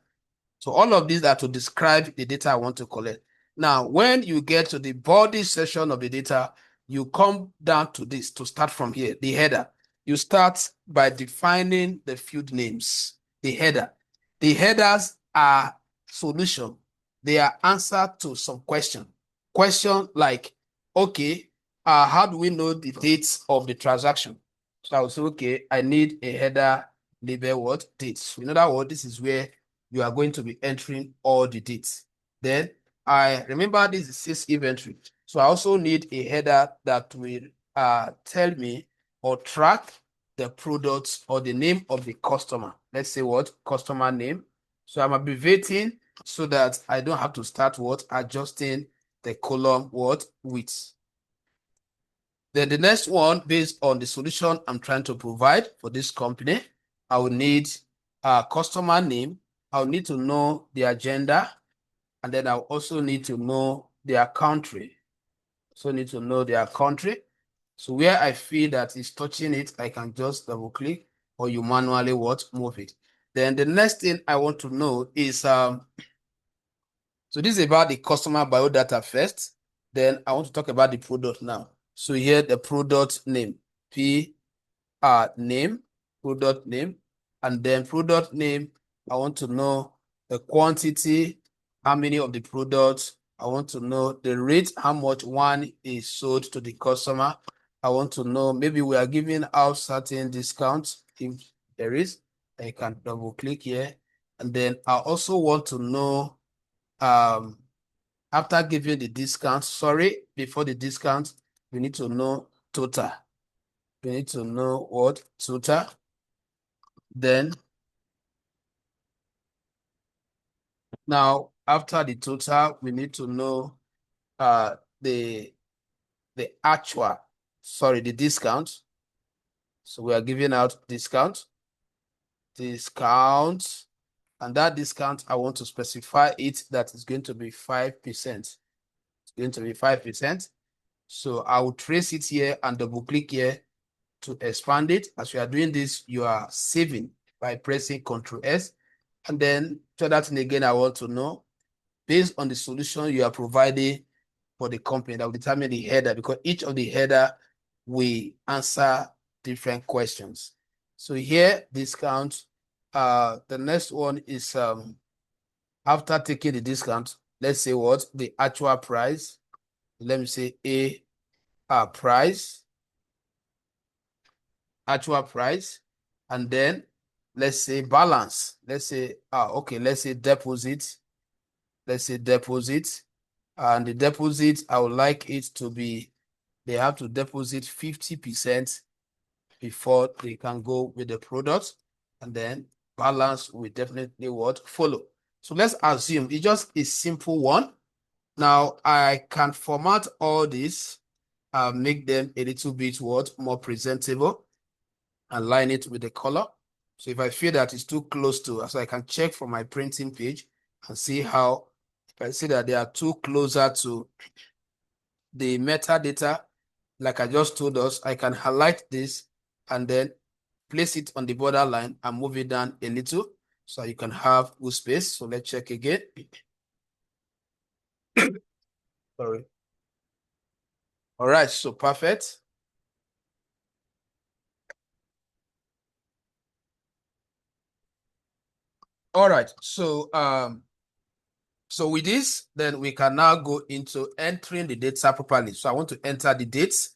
So all of these are to describe the data I want to collect. Now, when you get to the body section of the data, you come down to this to start from here, the header. You start by defining the field names, the header. The headers are solution. They are answer to some question. Question like, okay, how do we know the dates of the transaction? So I will say, okay, I need a header label what? Dates. In other words, this is where you are going to be entering all the dates. Then I remember this is sales inventory. So I also need a header that will tell me or track the products or the name of the customer. Let's say what? Customer name. So I'm abbreviating so that I don't have to start what? Adjusting the column what? Width. Then the next one, based on the solution I'm trying to provide for this company, I will need a customer name. I'll need to know the agenda, and then I'll also need to know their country. So need to know their country. So where I feel that it's touching it, I can just double click or you manually move it. Then the next thing I want to know is, so this is about the customer biodata first. Then I want to talk about the product now. So here the product name, name, product name, and then product name, I want to know the quantity, how many of the products. I want to know the rate, how much one is sold to the customer. I want to know, maybe we are giving out certain discounts. If there is, I can double click here. And then I also want to know, after giving the discount, before the discount, we need to know total. We need to know what total. Then now after the total, we need to know the actual, the discount. So we are giving out discount, and that discount I want to specify it that is going to be 5%. It's going to be 5%. So I will trace it here and double click here to expand it. As you are doing this, you are saving by pressing Ctrl S. And then to that thing again, I want to know, based on the solution you are providing for the company, that will determine the header, because each of the header will answer different questions. So here, discount. The next one is after taking the discount, let's say what the actual price. Let me say price, actual price, and then let's say balance. Let's say okay, let's say deposit. Let's say deposit, And the deposit, I would like it to be, they have to deposit 50% before they can go with the product, and then balance will definitely what follow. So let's assume it's just a simple one. Now I can format all this and make them a little bit what more presentable, align it with the color. So if I feel that it's too close to, so I can check from my printing page and see how, if I see that they are too closer to the metadata, like I just told us, I can highlight this and then place it on the borderline and move it down a little so you can have good space. So let's check again. Sorry. All right, so perfect. All right, so with this, then we can now go into entering the data properly. So I want to enter the dates.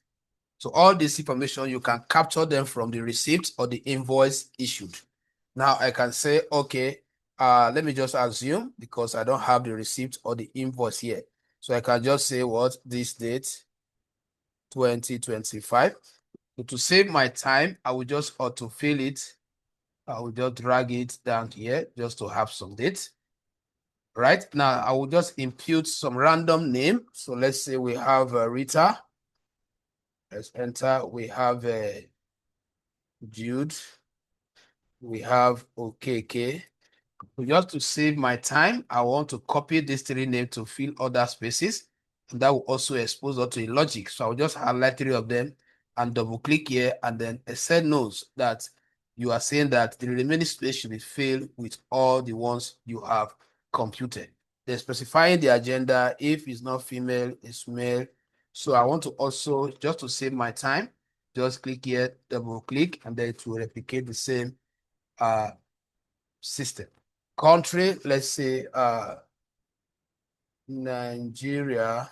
So all this information, you can capture them from the receipt or the invoice issued. Now I can say, okay, let me just assume, because I don't have the receipt or the invoice here. So I can just say what this date, 2025. So to save my time, I will just autofill it. I will just drag it down here just to have some dates. Right now, I will just impute some random name. So let's say we have Rita. Let's enter. We have Jude. We have OKK. So just to save my time, I want to copy these three names to fill other spaces. And that will also expose us to a logic. So I'll just highlight three of them and double click here. And then Excel knows that you are saying that the remaining space should be filled with all the ones you have computed. They're specifying the agenda. If it's not female, it's male. So I want to also, just to save my time, just click here, double click, and then it will replicate the same system. Country, let's say Nigeria,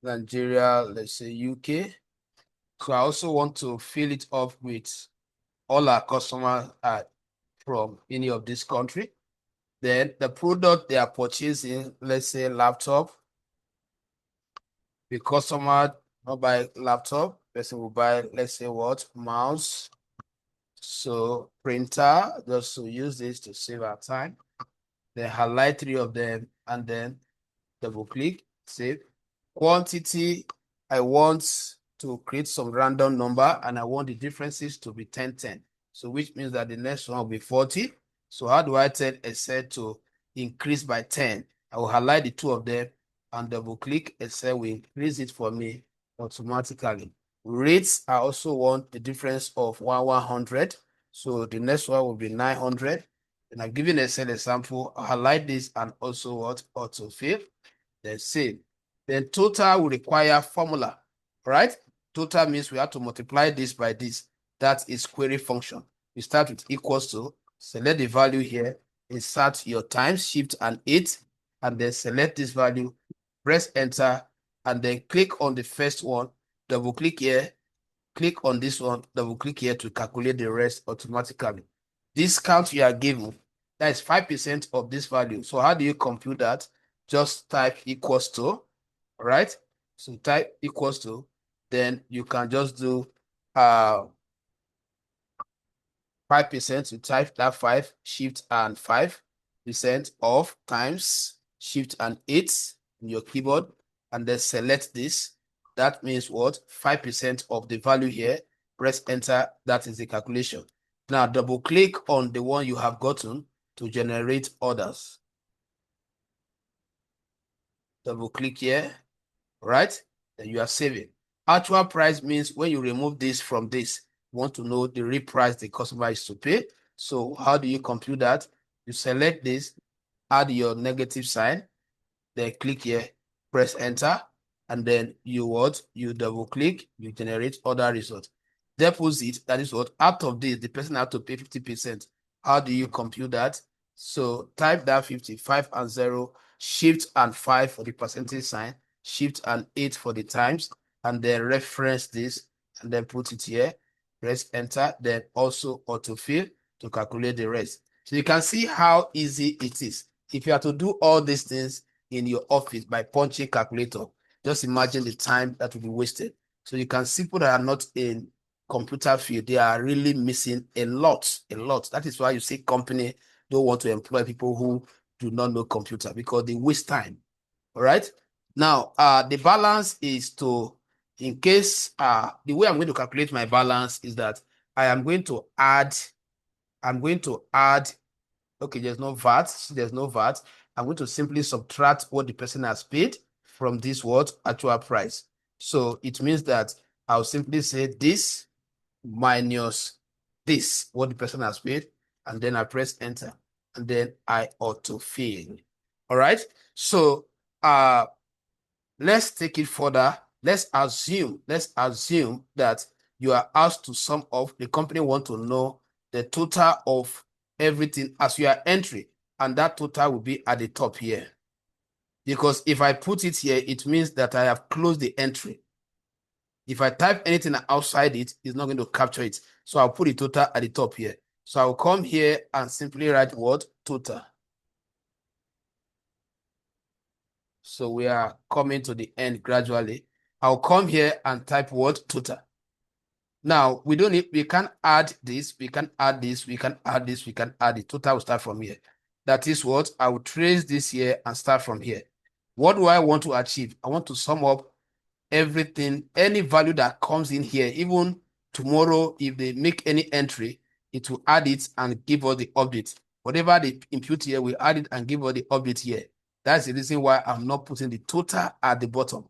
let's say UK. So I also want to fill it up with all our customers from any of this country. Then the product they are purchasing, let's say laptop. The customer not buy laptop, person will buy, let's say what, mouse. So printer, just to use this to save our time. Then highlight three of them and then double click, save. Quantity, I want to create some random number and I want the differences to be 10, 10. So which means that the next one will be 40. So how do I tell Excel to increase by 10? I will highlight the two of them and double click. Excel will increase it for me automatically. Rates, I also want the difference of 100. So the next one will be 900. And I'm giving Excel example. I'll highlight this and also what autofill. Then save. Then total will require formula, right? Total means we have to multiply this by this. That is query function. You start with equals to, select the value here, insert your times, shift and 8, and then select this value, press enter, and then click on the first one, double click here, click on this one, double click here to calculate the rest automatically. Discount you are given, that is 5% of this value. So how do you compute that? Just type equals to, all right? So type equals to, then you can just do 5%, you type that 5, shift and 5% of times shift and 8 in your keyboard, and then select this. That means what? 5% of the value here, press enter, that is the calculation. Now double click on the one you have gotten to generate orders. Double click here, right? Then you are saving. Actual price means when you remove this from this, you want to know the real price the customer is to pay. So how do you compute that? You select this, add your negative sign, then click here, press enter, and then you double click, you generate order result. Deposit, that is what, out of this, the person has to pay 50%. How do you compute that? So type that 55 and 0, shift and 5 for the percentage sign, shift and 8 for the times, and then reference this, and then put it here, press enter, then also autofill to calculate the rest. So you can see how easy it is. If you have to do all these things in your office by punching calculator, just imagine the time that will be wasted. So you can see people that are not in computer field, they are really missing a lot. That is why you see company don't want to employ people who do not know computer because they waste time. All right. Now, the balance is to, in case, the way I'm going to calculate my balance is that I am going to add, okay, there's no VAT. I'm going to simply subtract what the person has paid from this what actual price. So it means that I'll simply say this minus this, what the person has paid, and then I press enter, and then I autofill. All right. So let's take it further. Let's assume that you are asked to sum up, the company want to know the total of everything as you are entering, and that total will be at the top here. Because if I put it here, it means that I have closed the entry. If I type anything outside it, it's not going to capture it. So I'll put the total at the top here. So I'll come here and simply write what? Total. So we are coming to the end gradually. I'll come here and type what? Total. Now, we can add this, we can add this, we can add this, we can add it. Total will start from here. That is what I will trace this here and start from here. What do I want to achieve? I want to sum up everything, any value that comes in here. Even tomorrow, if they make any entry, it will add it and give us the update. Whatever they impute here, we add it and give us the update here. That's the reason why I'm not putting the total at the bottom.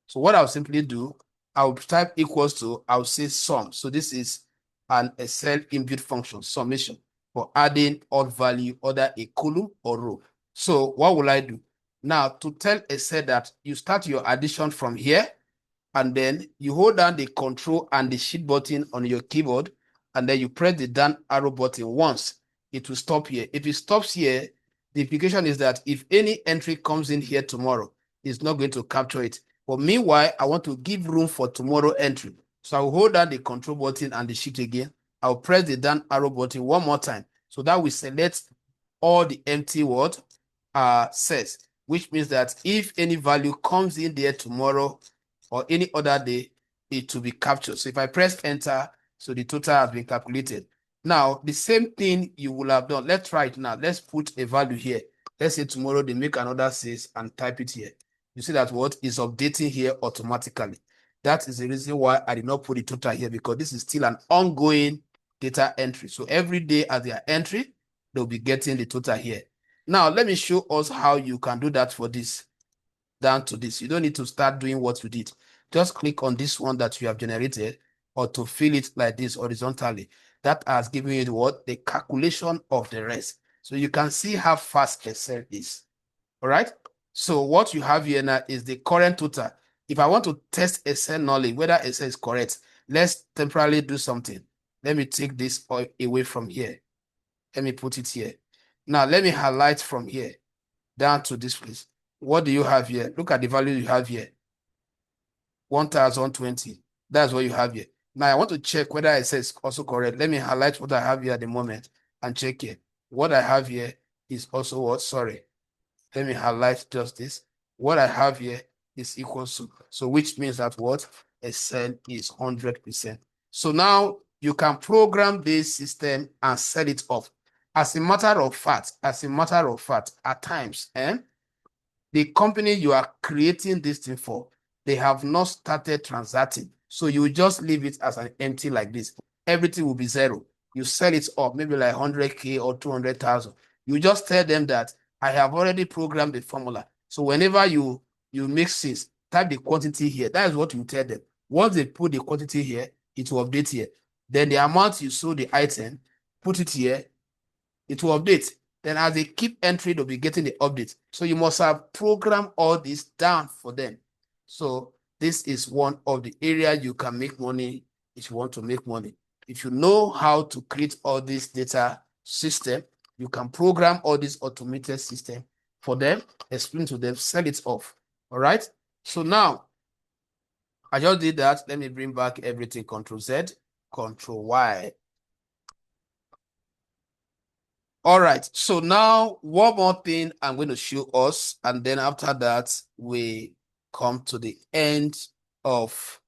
So what I'll simply do, I'll type equals to, I'll say sum. So this is an Excel inbuilt function, summation, for adding odd value, either a column or row. So what will I do? Now, to tell Excel that you start your addition from here, and then you hold down the control and the shift button on your keyboard, and then you press the down arrow button once, it will stop here. If it stops here, the implication is that if any entry comes in here tomorrow, it's not going to capture it. But meanwhile, I want to give room for tomorrow entry. So I'll hold down the control button and the shift again. I'll press the down arrow button one more time. So that will select all the empty word cells, which means that if any value comes in there tomorrow or any other day, it will be captured. So if I press enter, so the total has been calculated. Now, the same thing you will have done. Let's try it now. Let's put a value here. Let's say tomorrow they make another sales and type it here. You see that what is updating here automatically. That is the reason why I did not put the total here, because this is still an ongoing data entry. So every day as they are entry, they'll be getting the total here. Now, let me show us how you can do that for this, down to this. You don't need to start doing what you did. Just click on this one that you have generated, or to fill it like this horizontally. That has given you what? The calculation of the rest. So you can see how fast Excel is. All right. So what you have here now is the current total. If I want to test Excel knowledge, whether Excel is correct, let's temporarily do something. Let me take this away from here. Let me put it here. Now, let me highlight from here down to this place. What do you have here? Look at the value you have here. 1020. That's what you have here. Now, I want to check whether Excel is also correct. Let me highlight what I have here at the moment and check here. What I have here is also what? Sorry. Let me highlight just this. What I have here is equal to, so which means that what? Excel is 100%. So now you can program this system and set it off. As a matter of fact, at times, the company you are creating this thing for, they have not started transacting. So you just leave it as an empty like this. Everything will be zero. You sell it up, maybe like 100K or 200,000. You just tell them that I have already programmed the formula. So whenever you make sales, type the quantity here. That is what you tell them. Once they put the quantity here, it will update here. Then the amount you sold the item, put it here, it will update. Then as they keep entering, they'll be getting the update. So you must have programmed all this down for them. So this is one of the areas you can make money if you want to make money. If you know how to create all this data system, you can program all this automated system for them, explain to them, sell it off. All right. So now I just did that. Let me bring back everything. Control Z, Control Y. All right. So now one more thing I'm going to show us, and then after that, we come to the end of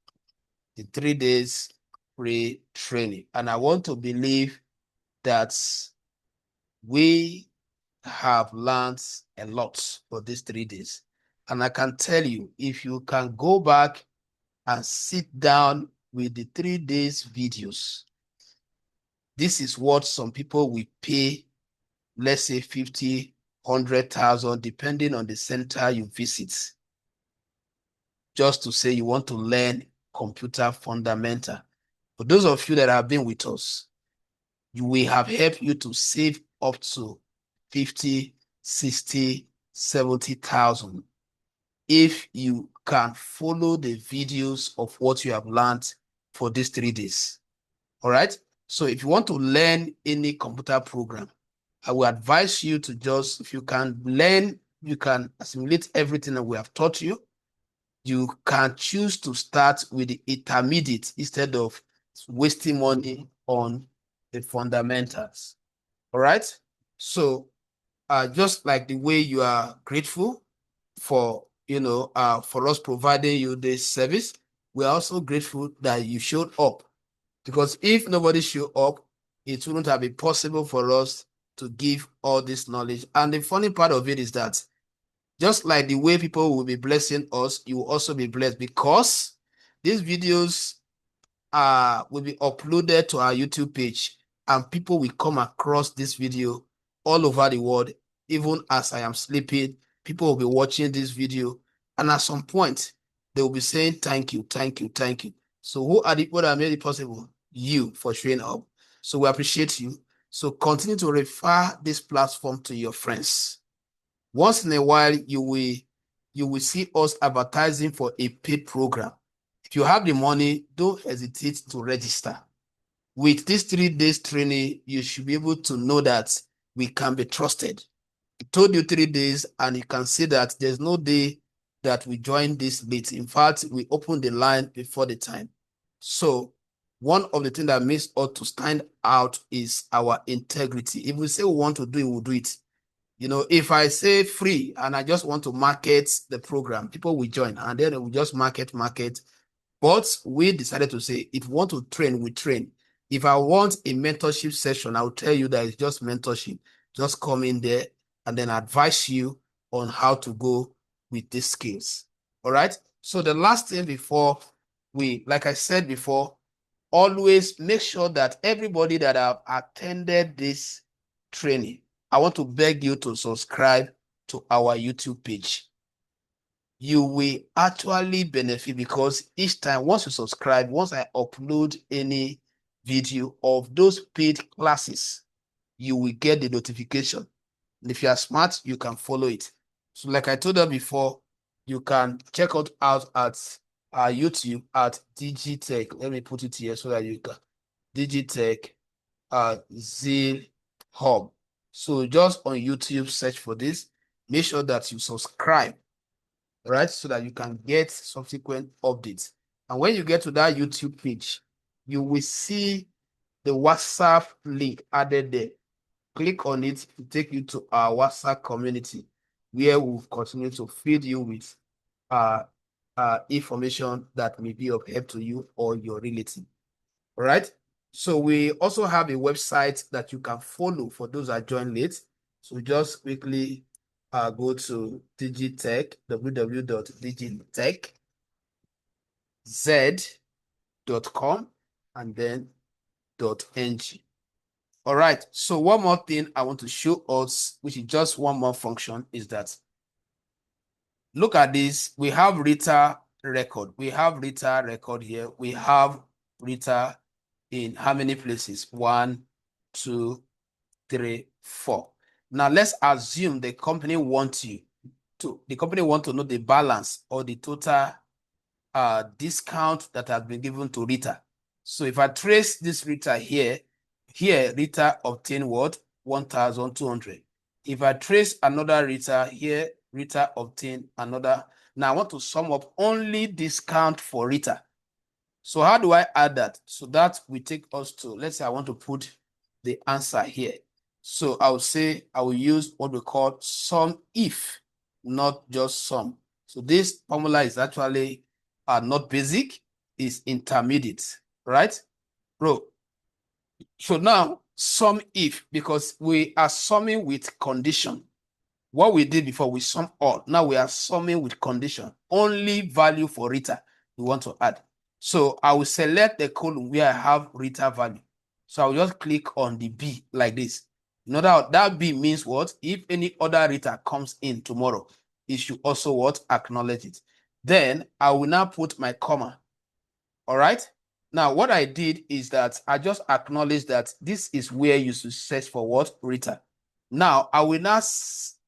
the 3 days free training. And I want to believe that we have learned a lot for these 3 days. And I can tell you, if you can go back and sit down with the 3 days videos, this is what some people will pay, let's say 50, 100,000, depending on the center you visit, just to say you want to learn computer fundamental. For those of you that have been with us, we have helped you to save up to 50, 60, 70,000 if you can follow the videos of what you have learned for these 3 days. All right. So if you want to learn any computer program, I will advise you to just, if you can learn, you can assimilate everything that we have taught you. You can choose to start with the intermediate instead of wasting money on the fundamentals. All right. So just like the way you are grateful for, for us providing you this service, we're also grateful that you showed up, because if nobody showed up, it wouldn't have been possible for us to give all this knowledge. And the funny part of it is that just like the way people will be blessing us, you will also be blessed, because these videos will be uploaded to our YouTube page, and people will come across this video all over the world. Even as I am sleeping, people will be watching this video, and at some point they will be saying thank you, thank you, thank you. So who are the people that made it possible? You, for showing up. So we appreciate you. So continue to refer this platform to your friends. Once in a while, you will see us advertising for a paid program. If you have the money, don't hesitate to register. With this 3 days training, you should be able to know that we can be trusted. I told you 3 days, and you can see that there's no day that we join this late. In fact, we open the line before the time. So one of the things that makes us to stand out is our integrity. If we say we want to do it, we'll do it. If I say free and I just want to market the program, people will join, and then we just market. But we decided to say, if we want to train, we train. If I want a mentorship session, I'll tell you that it's just mentorship. Just come in there and then advise you on how to go with these skills. All right. So the last thing before like I said before, always make sure that everybody that have attended this training, I want to beg you to subscribe to our YouTube page. You will actually benefit, because each time, once you subscribe, once I upload any video of those paid classes, you will get the notification. And if you are smart, you can follow it. So like I told you before, you can check out at our YouTube at Digitech. Let me put it here so that you can. Digitech Zeal Hub. So just on YouTube, search for this. Make sure that you subscribe, right, so that you can get subsequent updates. And when you get to that YouTube page, you will see the WhatsApp link added there. Click on it to take you to our WhatsApp community, where we'll continue to feed you with information that may be of help to you or your relative. All right. So we also have a website that you can follow for those that join late. So just quickly go to Digitech, www.digitechz.com and then .ng. All right. So one more thing I want to show us, which is just one more function, is that look at this. We have Rita record. We have Rita record here. We have Rita in how many places? 1, 2, 3, 4. Now let's assume the company wants to know the balance or the total discount that has been given to Rita. So if I trace this Rita here Rita obtained what? 1,200. If I trace another Rita here, Rita obtained another. Now I want to sum up only discount for Rita. So how do I add that? So that will take us to, let's say I want to put the answer here. So I will say I will use what we call sum if, not just sum. So this formula is actually not basic, it's intermediate, right? Bro. So now sum if, because we are summing with condition. What we did before, we sum all. Now we are summing with condition. Only value for Rita we want to add. So I will select the column where I have Rita value. So I will just click on the B like this. You know that B means what? If any other Rita comes in tomorrow, it should also what? Acknowledge it. Then I will now put my comma. All right. Now what I did is that I just acknowledge that this is where you should search for what? Rita. Now I will now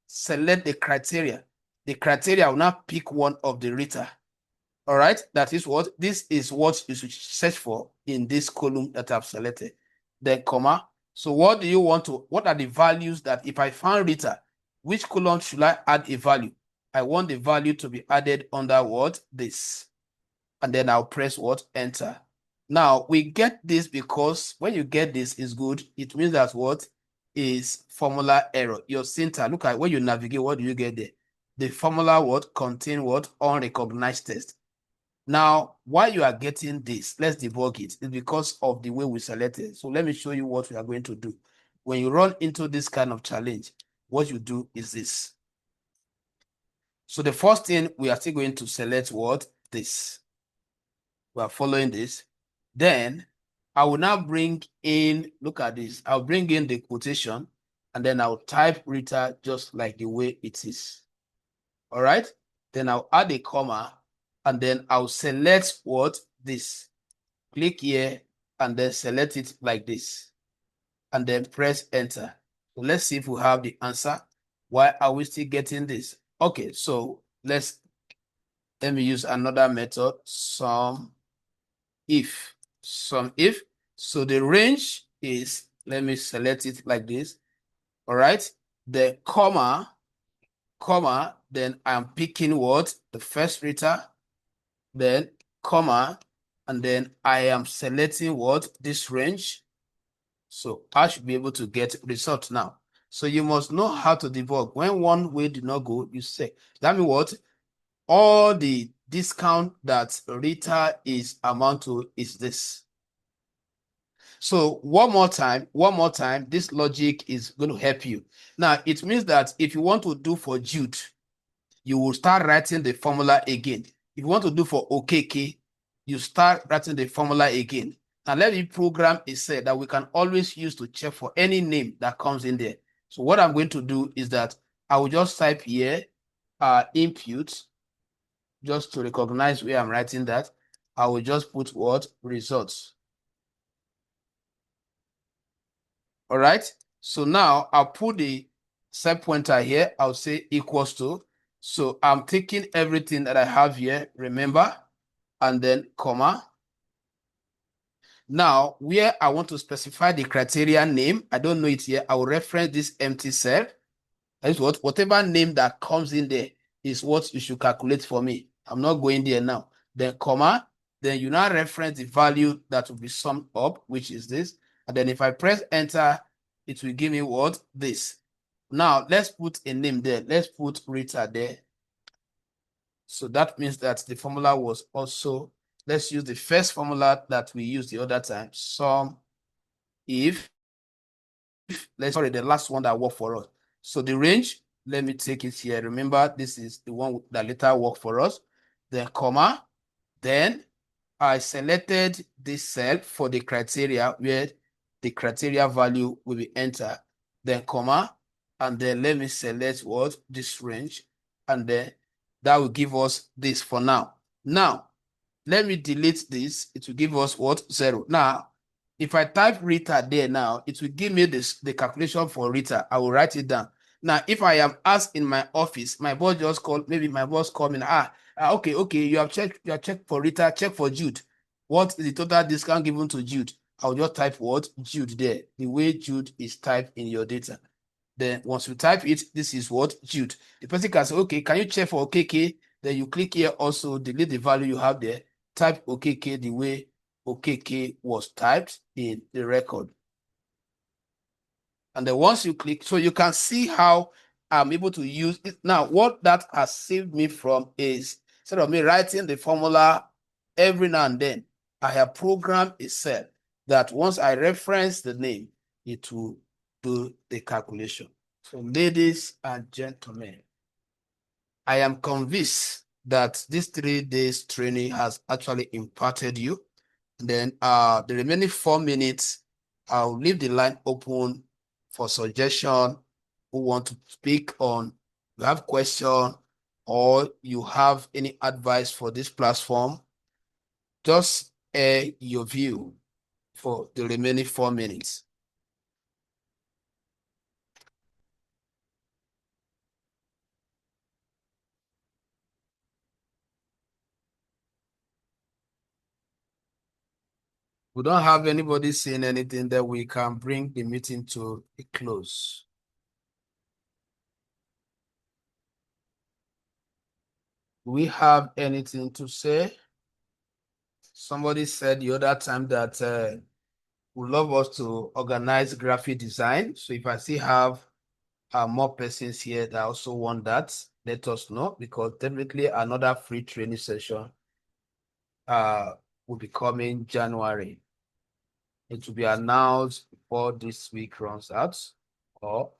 select the criteria. The criteria will now pick one of the Rita. All right. That is what? This is what you should search for in this column that I've selected. Then comma. So what do you want to, what are the values that if I found Rita, which column should I add a value? I want the value to be added under what? This. And then I'll press what? Enter. Now we get this because when you get this is good. It means that what is formula error. Your syntax, look at when you navigate, what do you get there? The formula what contain what? Unrecognized text. Now, why you are getting this, let's debug it. It's because of the way we selected. So let me show you what we are going to do. When you run into this kind of challenge, what you do is this. So the first thing we are still going to select what? This. We are following this. Then I will now bring in, look at this. I'll bring in the quotation and then I'll type Rita just like the way it is. All right. Then I'll add a comma and then I'll select what? This. Click here and then select it like this. And then press enter. So let's see if we have the answer. Why are we still getting this? Okay, so let me use another method. Sum if. So the range is, let me select it like this. All right. The comma, then I'm picking what? The first Rita, then comma, and then I am selecting what? This range. So I should be able to get result now. So you must know how to debug. When one way did not go, you say, that means what? All the discount that Rita is amount to is this. So one more time, this logic is going to help you. Now, it means that if you want to do for Jude, you will start writing the formula again. If you want to do for OKK, you start writing the formula again. Now, let me program is said that we can always use to check for any name that comes in there. So what I'm going to do is that I will just type here input, just to recognize where I'm writing that. I will just put what? Results. All right. So now I'll put the set pointer here. I'll say equals to. So I'm taking everything that I have here, remember, and then comma. Now, where I want to specify the criteria name, I don't know it here. I will reference this empty cell. That is what, whatever name that comes in there is what you should calculate for me. I'm not going there now. Then comma, then you now reference the value that will be summed up, which is this. And then if I press enter, it will give me what? This. Now, let's put a name there. Let's put Rita there. So that means that the formula was also, let's use the first formula that we used the other time. Sum if, sorry, the last one that worked for us. So the range, let me take it here. Remember, this is the one that later worked for us. Then comma, then I selected this cell for the criteria where the criteria value will be entered. Then comma, and then let me select what? This range, and then that will give us this for now. Now, let me delete this. It will give us what? 0. Now, if I type Rita there now, it will give me the calculation for Rita. I will write it down. Now, if I am asked in my office, my boss just called, maybe my boss called me, okay, you have checked for Rita, check for Jude. What is the total discount given to Jude? I'll just type what? Jude there, the way Jude is typed in your data. Then once you type it, this is what? Jude. The person can say, okay, can you check for OKK? Then you click here also, delete the value you have there, type OKK the way OKK was typed in the record. And then once you click, so you can see how I'm able to use it. Now, what that has saved me from is, instead of me writing the formula every now and then, I have programmed a cell that once I reference the name, it will do the calculation. So ladies and gentlemen, I am convinced that this 3 days training has actually impacted you. And then the remaining 4 minutes, I'll leave the line open for suggestion, who want to speak on, you have question, or you have any advice for this platform. Just air your view for the remaining 4 minutes. We don't have anybody saying anything that we can bring the meeting to a close. Do we have anything to say? Somebody said the other time that would love us to organize graphic design. So if I still have more persons here that also want that, let us know, because definitely another free training session will be coming January. It will be announced before this week runs out or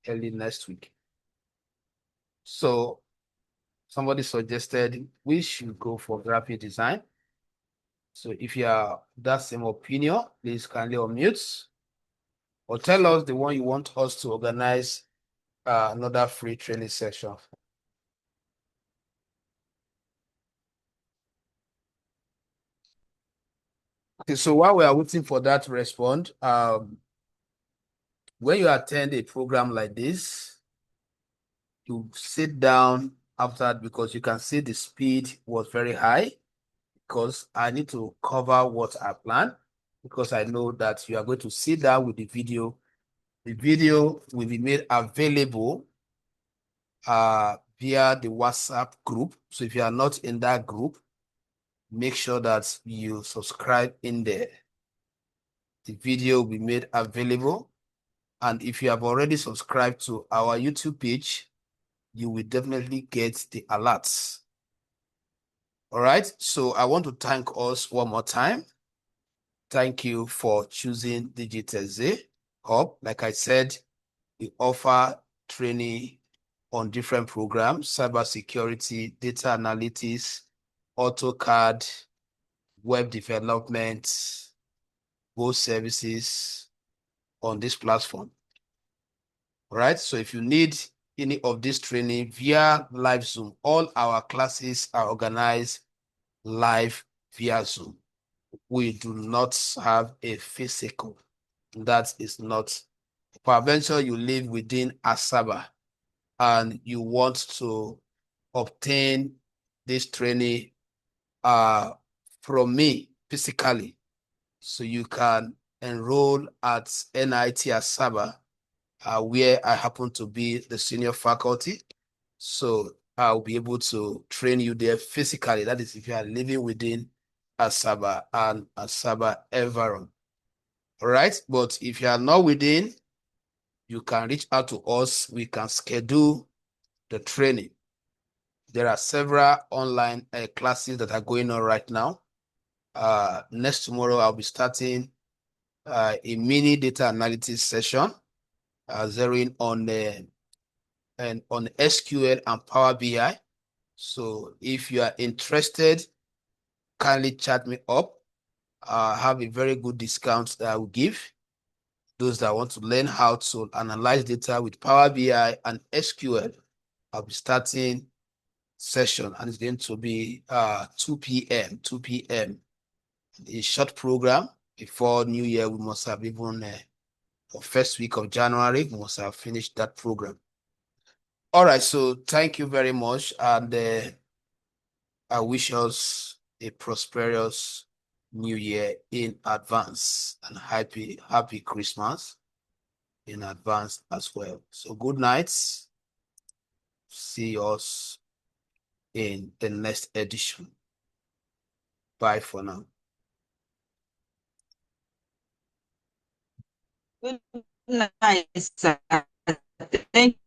early next week. So somebody suggested we should go for graphic design. So if you are that same opinion, please kindly unmute or tell us the one you want us to organize another free training session. Okay, so while we are waiting for that to respond, when you attend a program like this, you sit down after that because you can see the speed was very high because I need to cover what I planned because I know that you are going to sit down with the video. The video will be made available via the WhatsApp group. So if you are not in that group, make sure that you subscribe in there. The video will be made available. And if you have already subscribed to our YouTube page, you will definitely get the alerts. All right. So I want to thank us one more time. Thank you for choosing DigitalZ Hub. Like I said, we offer training on different programs: cybersecurity, data analytics, AutoCAD, web development, both services on this platform. All right. So if you need any of this training via live Zoom, all our classes are organized live via Zoom. We do not have a physical. That is not. Peradventure you live within Asaba and you want to obtain this training from me physically, so you can enroll at NIT Asaba, where I happen to be the senior faculty. So I'll be able to train you there physically. That is if you are living within Asaba and Asaba environment. All right. But if you are not within, you can reach out to us. We can schedule the training. There are several online classes that are going on right now. Next tomorrow, I'll be starting a mini data analytics session, zeroing on on SQL and Power BI. So if you are interested, kindly chat me up. I have a very good discount that I will give those that want to learn how to analyze data with Power BI and SQL. I'll be starting session and it's going to be 2 p.m. A short program. Before New Year, we must have even the first week of January, we must have finished that program. All right, so thank you very much, and I wish us a prosperous New Year in advance and happy Christmas in advance as well. So good night. See us in the next edition. Bye for now. Good Nice, sir. Thank